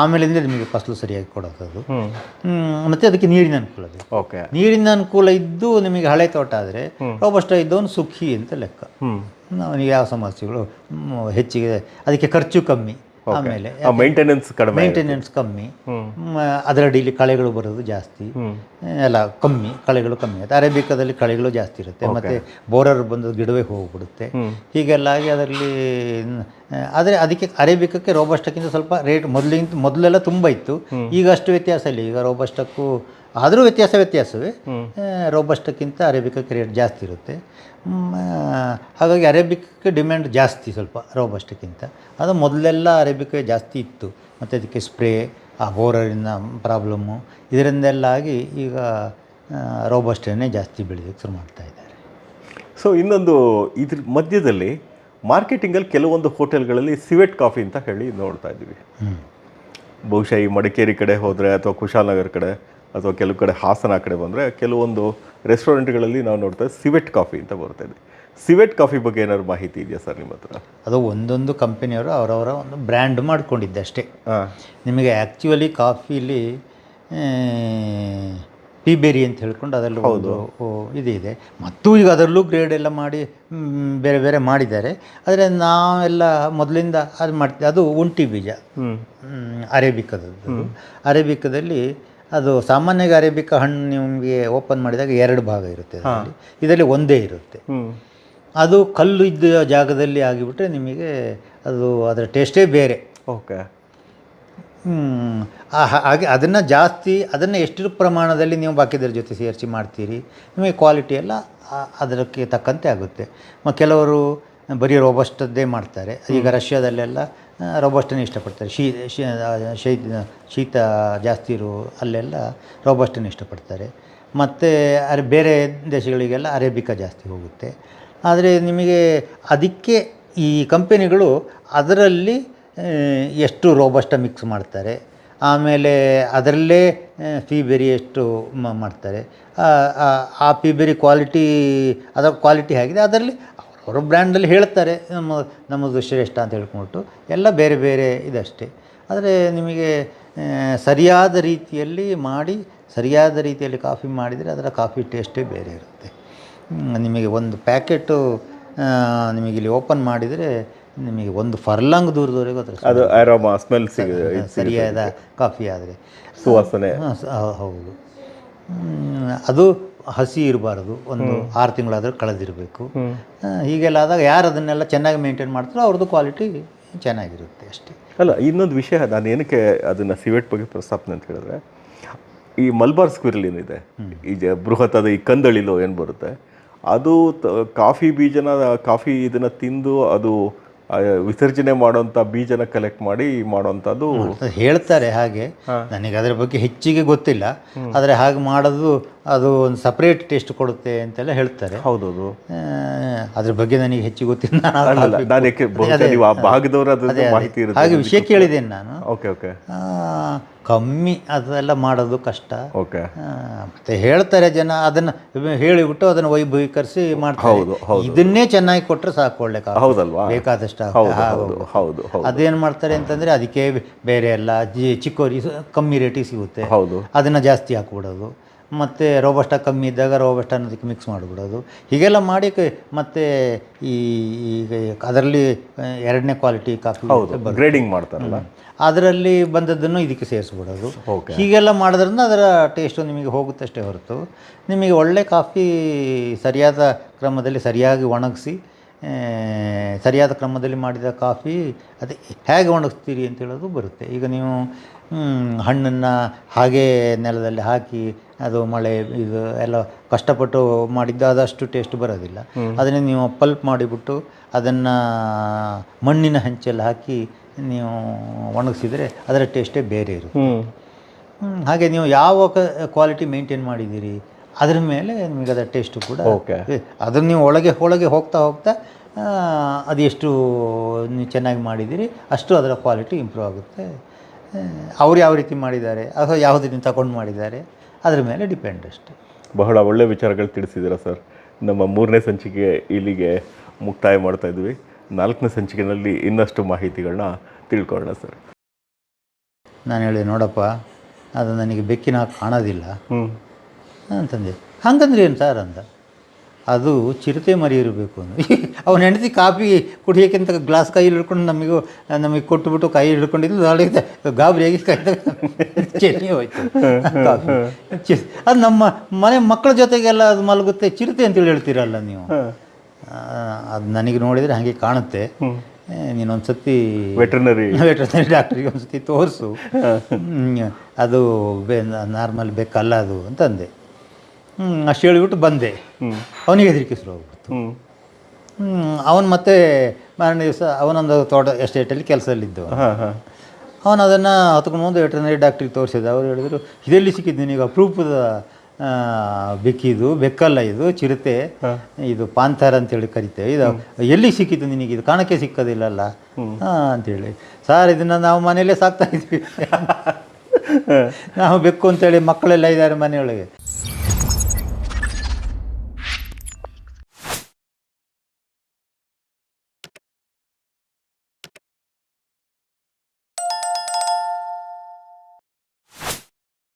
ಆಮೇಲಿಂದ ನಿಮಗೆ ಫಸಲು ಸರಿಯಾಗಿ ಕೊಡೋದು. ಮತ್ತು ಅದಕ್ಕೆ ನೀರಿನ ಅನುಕೂಲ ಬೇಕು. ನೀರಿನ ಅನುಕೂಲ ಇದ್ದು ನಿಮಗೆ ಹಳೆ ತೋಟ ಆದರೆ ರೋಬಸ್ಟ ಇದ್ದವನು ಸುಖಿ ಅಂತ ಲೆಕ್ಕ. ಅವನಿಗೆ ಯಾವ ಸಮಸ್ಯೆಗಳು ಹೆಚ್ಚಿಗೆ, ಅದಕ್ಕೆ ಖರ್ಚು ಕಮ್ಮಿ, ಆಮೇಲೆ ಮೇಂಟೆನೆನ್ಸ್ ಕಮ್ಮಿ, ಅದರ ಅಡಿಯಲ್ಲಿ ಕಳೆಗಳು ಬರೋದು ಜಾಸ್ತಿ, ಎಲ್ಲ ಕಮ್ಮಿ, ಕಳೆಗಳು ಕಮ್ಮಿ ಆಗುತ್ತೆ. ಅರೇಬಿಕಾದಲ್ಲಿ ಕಳೆಗಳು ಜಾಸ್ತಿ ಇರುತ್ತೆ, ಮತ್ತು ಬೋರರ್ ಬಂದು ಗಿಡವೇ ಹೋಗ್ಬಿಡುತ್ತೆ. ಹೀಗೆಲ್ಲ ಆಗಿ ಅದರಲ್ಲಿ. ಆದರೆ ಅದಕ್ಕೆ ಅರೇಬಿಕಕ್ಕೆ ರೋಬಸ್ಟಕ್ಕಿಂತ ಸ್ವಲ್ಪ ರೇಟ್ ಮೊದಲೆಲ್ಲ ತುಂಬ ಇತ್ತು. ಈಗ ಅಷ್ಟು ವ್ಯತ್ಯಾಸ ಇಲ್ಲ. ಈಗ ರೋಬಸ್ಟಕ್ಕೂ ಆದರೂ ವ್ಯತ್ಯಾಸವೇ. ರೋಬಸ್ಟಕ್ಕಿಂತ ಅರೇಬಿಕಕ್ಕೆ ರೇಟ್ ಜಾಸ್ತಿ ಇರುತ್ತೆ. ಹಾಗಾಗಿ ಅರೇಬಿಕ್ಗೆ ಡಿಮ್ಯಾಂಡ್ ಜಾಸ್ತಿ ಸ್ವಲ್ಪ ರೋಬಸ್ಟಕ್ಕಿಂತ. ಅದು ಮೊದಲೆಲ್ಲ ಅರೇಬಿಕ್ ಜಾಸ್ತಿ ಇತ್ತು, ಮತ್ತು ಅದಕ್ಕೆ ಸ್ಪ್ರೇ ಆ ಬೋರರಿನ ಪ್ರಾಬ್ಲಮ್ಮು ಇದರಿಂದೆಲ್ಲ ಆಗಿ ಈಗ ರೋಬಸ್ಟನ್ನೇ ಜಾಸ್ತಿ ಬೆಳೆಯೋಕ್ಕೆ ಶುರು ಮಾಡ್ತಾಯಿದ್ದಾರೆ. ಸೊ ಇನ್ನೊಂದು ಇದ್ರ ಮಧ್ಯದಲ್ಲಿ ಮಾರ್ಕೆಟಿಂಗಲ್ಲಿ ಕೆಲವೊಂದು ಹೋಟೆಲ್ಗಳಲ್ಲಿ ಸಿವೆಟ್ ಕಾಫಿ ಅಂತ ಹೇಳಿ ನೋಡ್ತಾ ಇದ್ದೀವಿ. ಬಹುಶಃ ಈ ಮಡಿಕೇರಿ ಕಡೆ ಹೋದರೆ ಅಥವಾ ಕುಶಾಲನಗರ ಕಡೆ ಅಥವಾ ಕೆಲವು ಕಡೆ ಹಾಸನ ಕಡೆ ಬಂದರೆ ಕೆಲವೊಂದು ರೆಸ್ಟೋರೆಂಟ್ಗಳಲ್ಲಿ ನಾವು ನೋಡ್ತಾ ಸಿವೆಟ್ ಕಾಫಿ ಅಂತ ಬರ್ತಾ ಇದೆ. ಸಿವೆಟ್ ಕಾಫಿ ಬಗ್ಗೆ ಏನಾದ್ರು ಮಾಹಿತಿ ಇದೆಯಾ ಸರ್ ನಿಮ್ಮ ಹತ್ರ? ಅದು ಒಂದೊಂದು ಕಂಪನಿಯವರು ಅವರವರ ಒಂದು ಬ್ರ್ಯಾಂಡ್ ಮಾಡಿಕೊಂಡಿದ್ದೆ ಅಷ್ಟೇ. ನಿಮಗೆ ಆ್ಯಕ್ಚುಲಿ ಕಾಫಿಲಿ ಪೀಬೇರಿ ಅಂತ ಹೇಳ್ಕೊಂಡು ಅದರಲ್ಲೂ ಒಂದು ಇದೆ. ಮತ್ತು ಈಗ ಅದರಲ್ಲೂ ಗ್ರೇಡ್ ಎಲ್ಲ ಮಾಡಿ ಬೇರೆ ಬೇರೆ ಮಾಡಿದ್ದಾರೆ. ಆದರೆ ನಾವೆಲ್ಲ ಮೊದಲಿಂದ ಅದು ಮಾಡ್ತೀವಿ. ಅದು ಒಂಟಿ ಬೀಜ ಅರೇಬಿಕದದ್ದು. ಅರೇಬಿಕದಲ್ಲಿ ಅದು ಸಾಮಾನ್ಯವಾಗಿ ಅರೇಬಿಕ ಹಣ್ಣು ನಿಮಗೆ ಓಪನ್ ಮಾಡಿದಾಗ 2 ಭಾಗ ಇರುತ್ತೆ, ಇದರಲ್ಲಿ ಒಂದೇ ಇರುತ್ತೆ. ಅದು ಕಲ್ಲು ಇದ್ದ ಜಾಗದಲ್ಲಿ ಆಗಿಬಿಟ್ರೆ ನಿಮಗೆ ಅದು ಅದರ ಟೇಸ್ಟೇ ಬೇರೆ. ಓಕೆ. ಹಾಗೆ ಅದನ್ನು ಎಷ್ಟು ಪ್ರಮಾಣದಲ್ಲಿ ನೀವು ಬಾಕಿದರ ಜೊತೆ ಸೇರಿಸಿ ಮಾಡ್ತೀರಿ, ನಿಮಗೆ ಕ್ವಾಲಿಟಿ ಎಲ್ಲ ಅದಕ್ಕೆ ತಕ್ಕಂತೆ ಆಗುತ್ತೆ. ಕೆಲವರು ಬರೀ ರೋಬಸ್ಟದ್ದೇ ಮಾಡ್ತಾರೆ. ಈಗ ರಷ್ಯಾದಲ್ಲೆಲ್ಲ ರೋಬಸ್ಟನ್ನೇ ಇಷ್ಟಪಡ್ತಾರೆ. ಶೀತ ಜಾಸ್ತಿ ಇರೋ ಅಲ್ಲೆಲ್ಲ ರೋಬಸ್ಟನ್ನೇ ಇಷ್ಟಪಡ್ತಾರೆ. ಮತ್ತು ಬೇರೆ ದೇಶಗಳಿಗೆಲ್ಲ ಅರೇಬಿಕಾ ಜಾಸ್ತಿ ಹೋಗುತ್ತೆ. ಆದರೆ ನಿಮಗೆ ಅದಕ್ಕೆ ಈ ಕಂಪೆನಿಗಳು ಅದರಲ್ಲಿ ಎಷ್ಟು ರೋಬಸ್ಟ ಮಿಕ್ಸ್ ಮಾಡ್ತಾರೆ, ಆಮೇಲೆ ಅದರಲ್ಲೇ ಪೀಬೇರಿ ಎಷ್ಟು ಮಾಡ್ತಾರೆ, ಆ ಪೀಬೇರಿ ಕ್ವಾಲಿಟಿ ಅದರ ಕ್ವಾಲಿಟಿ ಆಗಿದೆ ಅದರಲ್ಲಿ ಅವರ ಬ್ರ್ಯಾಂಡಲ್ಲಿ ಹೇಳ್ತಾರೆ ನಮ್ಮದು ಶ್ರೇಷ್ಠ ಅಂತ ಹೇಳ್ಕೊಂಬಿಟ್ಟು ಎಲ್ಲ ಬೇರೆ ಬೇರೆ ಇದಷ್ಟೇ. ಆದರೆ ನಿಮಗೆ ಸರಿಯಾದ ರೀತಿಯಲ್ಲಿ ಮಾಡಿ ಸರಿಯಾದ ರೀತಿಯಲ್ಲಿ ಕಾಫಿ ಮಾಡಿದರೆ ಅದರ ಕಾಫಿ ಟೇಸ್ಟೇ ಬೇರೆ ಇರುತ್ತೆ. ನಿಮಗೆ ಒಂದು ಪ್ಯಾಕೆಟು ನಿಮಗೆ ಇಲ್ಲಿ ಓಪನ್ ಮಾಡಿದರೆ ನಿಮಗೆ ಒಂದು ಫರ್ಲಾಂಗ್ ದೂರದವರೆಗೂ ಅದು ಅರೋಮಾ ಸ್ಮೆಲ್ ಸರಿಯಾದ ಕಾಫಿ ಆದರೆ ಸುವಾಸನೆ. ಹೌದು. ಅದು ಹಸಿ ಇರಬಾರ್ದು, ಒಂದು 6 ತಿಂಗಳಾದರೂ ಕಳೆದಿರಬೇಕು. ಹೀಗೆಲ್ಲ ಆದಾಗ ಯಾರು ಅದನ್ನೆಲ್ಲ ಚೆನ್ನಾಗಿ ಮೇಂಟೈನ್ ಮಾಡ್ತಾರೋ ಅವ್ರದ್ದು ಕ್ವಾಲಿಟಿ ಚೆನ್ನಾಗಿರುತ್ತೆ ಅಷ್ಟೇ. ಅಲ್ಲ, ಇನ್ನೊಂದು ವಿಷಯ ನಾನು ಏನಕ್ಕೆ ಅದನ್ನು ಸಿವೆಟ್ ಬಗ್ಗೆ ಪ್ರಸ್ತಾಪನೆ ಅಂತ ಹೇಳಿದ್ರೆ, ಈ ಮಲ್ಬಾರ್ ಸ್ಕ್ವಿರಲ್ ಏನಿದೆ, ಈ ಬೃಹತ್ ಅದು ಈ ಕಂದಳಿಲೋ ಏನು ಬರುತ್ತೆ, ಅದು ಕಾಫಿ ಬೀಜನ ಕಾಫಿ ಇದನ್ನು ತಿಂದು ಅದು ವಿಸರ್ಜನೆ ಮಾಡೋಂಥ ಬೀಜನ ಕಲೆಕ್ಟ್ ಮಾಡಿ ಮಾಡೋಂಥದ್ದು ಹೇಳ್ತಾರೆ. ಹಾಗೆ ನನಗೆ ಅದರ ಬಗ್ಗೆ ಹೆಚ್ಚಿಗೆ ಗೊತ್ತಿಲ್ಲ. ಆದರೆ ಹಾಗೆ ಮಾಡೋದು ಅದು ಒಂದು ಸಪ್ರೇಟ್ ಟೇಸ್ಟ್ ಕೊಡುತ್ತೆ ಅಂತೆಲ್ಲ ಹೇಳ್ತಾರೆ. ಹೌದೌದು. ಅದ್ರ ಬಗ್ಗೆ ನನಗೆ ಹೆಚ್ಚು ಗೊತ್ತಿಲ್ಲ. ಹಾಗೆ ವಿಷಯ ಕೇಳಿದ್ದೇನೆ ನಾನು. Okay okay. ಕಮ್ಮಿ ಅದೆಲ್ಲ ಮಾಡೋದು ಕಷ್ಟ. ಓಕೆ. ಮತ್ತೆ ಹೇಳ್ತಾರೆ ಜನ, ಅದನ್ನು ಹೇಳಿಬಿಟ್ಟು ಅದನ್ನು ವೈಭವೀಕರಿಸಿ ಮಾಡ್ತಾರೆ. ಇದನ್ನೇ ಚೆನ್ನಾಗಿ ಕೊಟ್ಟರೆ ಸಾಕು, ಒಳ್ಳೆ ಹೌದಲ್ವಾ, ಬೇಕಾದಷ್ಟು. ಅದೇನು ಮಾಡ್ತಾರೆ ಅಂತಂದರೆ ಅದಕ್ಕೆ ಬೇರೆ ಎಲ್ಲ ಚಿಕ್ಕೋರಿ ಕಮ್ಮಿ ರೇಟಿಗೆ ಸಿಗುತ್ತೆ, ಅದನ್ನು ಜಾಸ್ತಿ ಹಾಕ್ಬಿಡೋದು. ಮತ್ತು ರೋಬಸ್ಟ ಕಮ್ಮಿ ಇದ್ದಾಗ ರೋಬಸ್ಟನ್ನು ಅದಕ್ಕೆ ಮಿಕ್ಸ್ ಮಾಡಿಬಿಡೋದು. ಹೀಗೆಲ್ಲ ಮಾಡಿ ಮತ್ತು ಈಗ ಅದರಲ್ಲಿ 2ನೇ ಕ್ವಾಲಿಟಿ ಕಾಫಿ ಗ್ರೇಡಿಂಗ್ ಮಾಡ್ತಾರಲ್ಲ, ಅದರಲ್ಲಿ ಬಂದದ್ದನ್ನು ಇದಕ್ಕೆ ಸೇರಿಸ್ಬಿಡೋದು. ಹೀಗೆಲ್ಲ ಮಾಡೋದ್ರಿಂದ ಅದರ ಟೇಸ್ಟು ನಿಮಗೆ ಹೋಗುತ್ತಷ್ಟೇ ಹೊರತು ನಿಮಗೆ ಒಳ್ಳೆ ಕಾಫಿ ಸರಿಯಾದ ಕ್ರಮದಲ್ಲಿ ಸರಿಯಾಗಿ ಒಣಗಿಸಿ ಸರಿಯಾದ ಕ್ರಮದಲ್ಲಿ ಮಾಡಿದ ಕಾಫಿ ಅದೇ ಹೇಗೆ ಒಣಗಿಸ್ತೀರಿ ಅಂತ ಹೇಳೋದು ಬರುತ್ತೆ. ಈಗ ನೀವು ಹಣ್ಣನ್ನು ಹಾಗೇ ನೆಲದಲ್ಲಿ ಹಾಕಿ ಅದು ಮಳೆ ಇದು ಎಲ್ಲ ಕಷ್ಟಪಟ್ಟು ಮಾಡಿದ್ದು ಅದಷ್ಟು ಟೇಸ್ಟ್ ಬರೋದಿಲ್ಲ. ಅದನ್ನು ನೀವು ಪಲ್ಪ್ ಮಾಡಿಬಿಟ್ಟು ಅದನ್ನು ಮಣ್ಣಿನ ಹಂಚಲ್ಲಿ ಹಾಕಿ ನೀವು ಒಣಗಿಸಿದರೆ ಅದರ ಟೇಸ್ಟೇ ಬೇರೆ ಇರುತ್ತೆ. ಹಾಗೆ ನೀವು ಯಾವ ಕ್ವಾಲಿಟಿ ಮೇಂಟೈನ್ ಮಾಡಿದ್ದೀರಿ ಅದ್ರ ಮೇಲೆ ನಿಮಗೆ ಅದರ ಟೇಸ್ಟು ಕೂಡ ಅದನ್ನು ನೀವು ಒಳಗೆ ಹೋಗ್ತಾ ಅದೆಷ್ಟು ನೀವು ಚೆನ್ನಾಗಿ ಮಾಡಿದ್ದೀರಿ ಅಷ್ಟು ಅದರ ಕ್ವಾಲಿಟಿ ಇಂಪ್ರೂವ್ ಆಗುತ್ತೆ. ಅವ್ರು ಯಾವ ರೀತಿ ಮಾಡಿದ್ದಾರೆ ಅಥವಾ ಯಾವುದನ್ನು ತಗೊಂಡು ಮಾಡಿದ್ದಾರೆ ಅದ್ರ ಮೇಲೆ ಡಿಪೆಂಡ್ ಅಷ್ಟೇ. ಬಹಳ ಒಳ್ಳೆಯ ವಿಚಾರಗಳು ತಿಳಿಸಿದ್ದೀರಾ ಸರ್. ನಮ್ಮ 3ನೇ ಸಂಚಿಕೆ ಇಲ್ಲಿಗೆ ಮುಕ್ತಾಯ ಮಾಡ್ತಾ ಇದ್ವಿ. 4ನೇ ಸಂಚಿಕೆಯಲ್ಲಿ ಇನ್ನಷ್ಟು ಮಾಹಿತಿಗಳನ್ನ ತಿಳ್ಕೊಳ್ಳೋಣ ಸರ್. ನಾನು ಹೇಳಿದೆ, ನೋಡಪ್ಪ ಅದು ನನಗೆ ಬೆಕ್ಕಿನ ಕಾಣೋದಿಲ್ಲ ಅಂತಂದೆ. ಹಂಗಂದ್ರೆ ಏನು ಸರ್ ಅಂದ. ಅದು ಚಿರತೆ ಮರಿ ಇರಬೇಕು ಅಂದ್ರೆ ಅವನ ಹೆಂಡತಿ ಕಾಫಿ ಕುಡಿಯೋಕ್ಕಿಂತ ಗ್ಲಾಸ್ ಕೈಯಲ್ಲಿ ಹಿಡ್ಕೊಂಡು ನಮಗೆ ಕೊಟ್ಟುಬಿಟ್ಟು ಕೈ ಹಿಡ್ಕೊಂಡಿದ್ದು ನಾಳೆ ಗಾಬರಿಯಾಗಿ ಚೆನ್ನಿ ಹೋಯ್ತು ಕಾಫಿ. ಅದು ನಮ್ಮ ಮನೆ ಮಕ್ಕಳ ಜೊತೆಗೆಲ್ಲ ಅದು ಮಲಗುತ್ತೆ, ಚಿರತೆ ಅಂತೇಳಿ ಹೇಳ್ತೀರಲ್ಲ ನೀವು. ಅದು ನನಗೆ ನೋಡಿದರೆ ಹಾಗೆ ಕಾಣುತ್ತೆ. ನೀನೊಂದು ಸತಿ ವೆಟರ್ನರಿ ಡಾಕ್ಟ್ರಿಗೆ ಒಂದು ಸತಿ ತೋರಿಸು, ಅದು ನಾರ್ಮಲ್ ಬೇಕಲ್ಲ ಅದು ಅಂತಂದೆ. ಅಷ್ಟು ಹೇಳಿಬಿಟ್ಟು ಬಂದೆ. ಅವನಿಗೆ ಹೆದರಿಕೆ ಶುರು ಹೋಗ್ಬಿಟ್ಟು ಇತ್ತು. ಅವನು ಮತ್ತೆ ಮಾರನೇ ದಿವಸ ಅವನೊಂದು ತೋಟ ಎಸ್ಟೇಟಲ್ಲಿ ಕೆಲಸದಲ್ಲಿದ್ದವ. ಅವನು ಅದನ್ನು ಹೊತ್ಕೊಂಡು ಬಂದು ವೆಟರ್ನರಿ ಡಾಕ್ಟ್ರಿಗೆ ತೋರಿಸಿದ. ಅವರು ಹೇಳಿದರು, ಇದೆಲ್ಲಿ ಸಿಕ್ಕಿದ್ದು ನಿನಗೆ ಅಪರೂಪದ ಬೆಕ್ಕಿದು, ಬೆಕ್ಕಲ್ಲ ಇದು, ಚಿರತೆ, ಇದು ಪಾಂಥರ್ ಅಂತೇಳಿ ಕರಿತೇವೆ, ಇದು ಎಲ್ಲಿ ಸಿಕ್ಕಿದ್ದು ನಿನಗೆ, ಇದು ಕಾಣಕ್ಕೆ ಸಿಕ್ಕೋದಿಲ್ಲಲ್ಲ ಅಂತೇಳಿ. ಸಾರ್ ಇದನ್ನು ನಾವು ಮನೆಯಲ್ಲೇ ಸಾಕ್ತಾ ಇದ್ವಿ ನಾವು ಬೆಕ್ಕು ಅಂತೇಳಿ, ಮಕ್ಕಳೆಲ್ಲ ಇದ್ದಾರೆ ಮನೆಯೊಳಗೆ.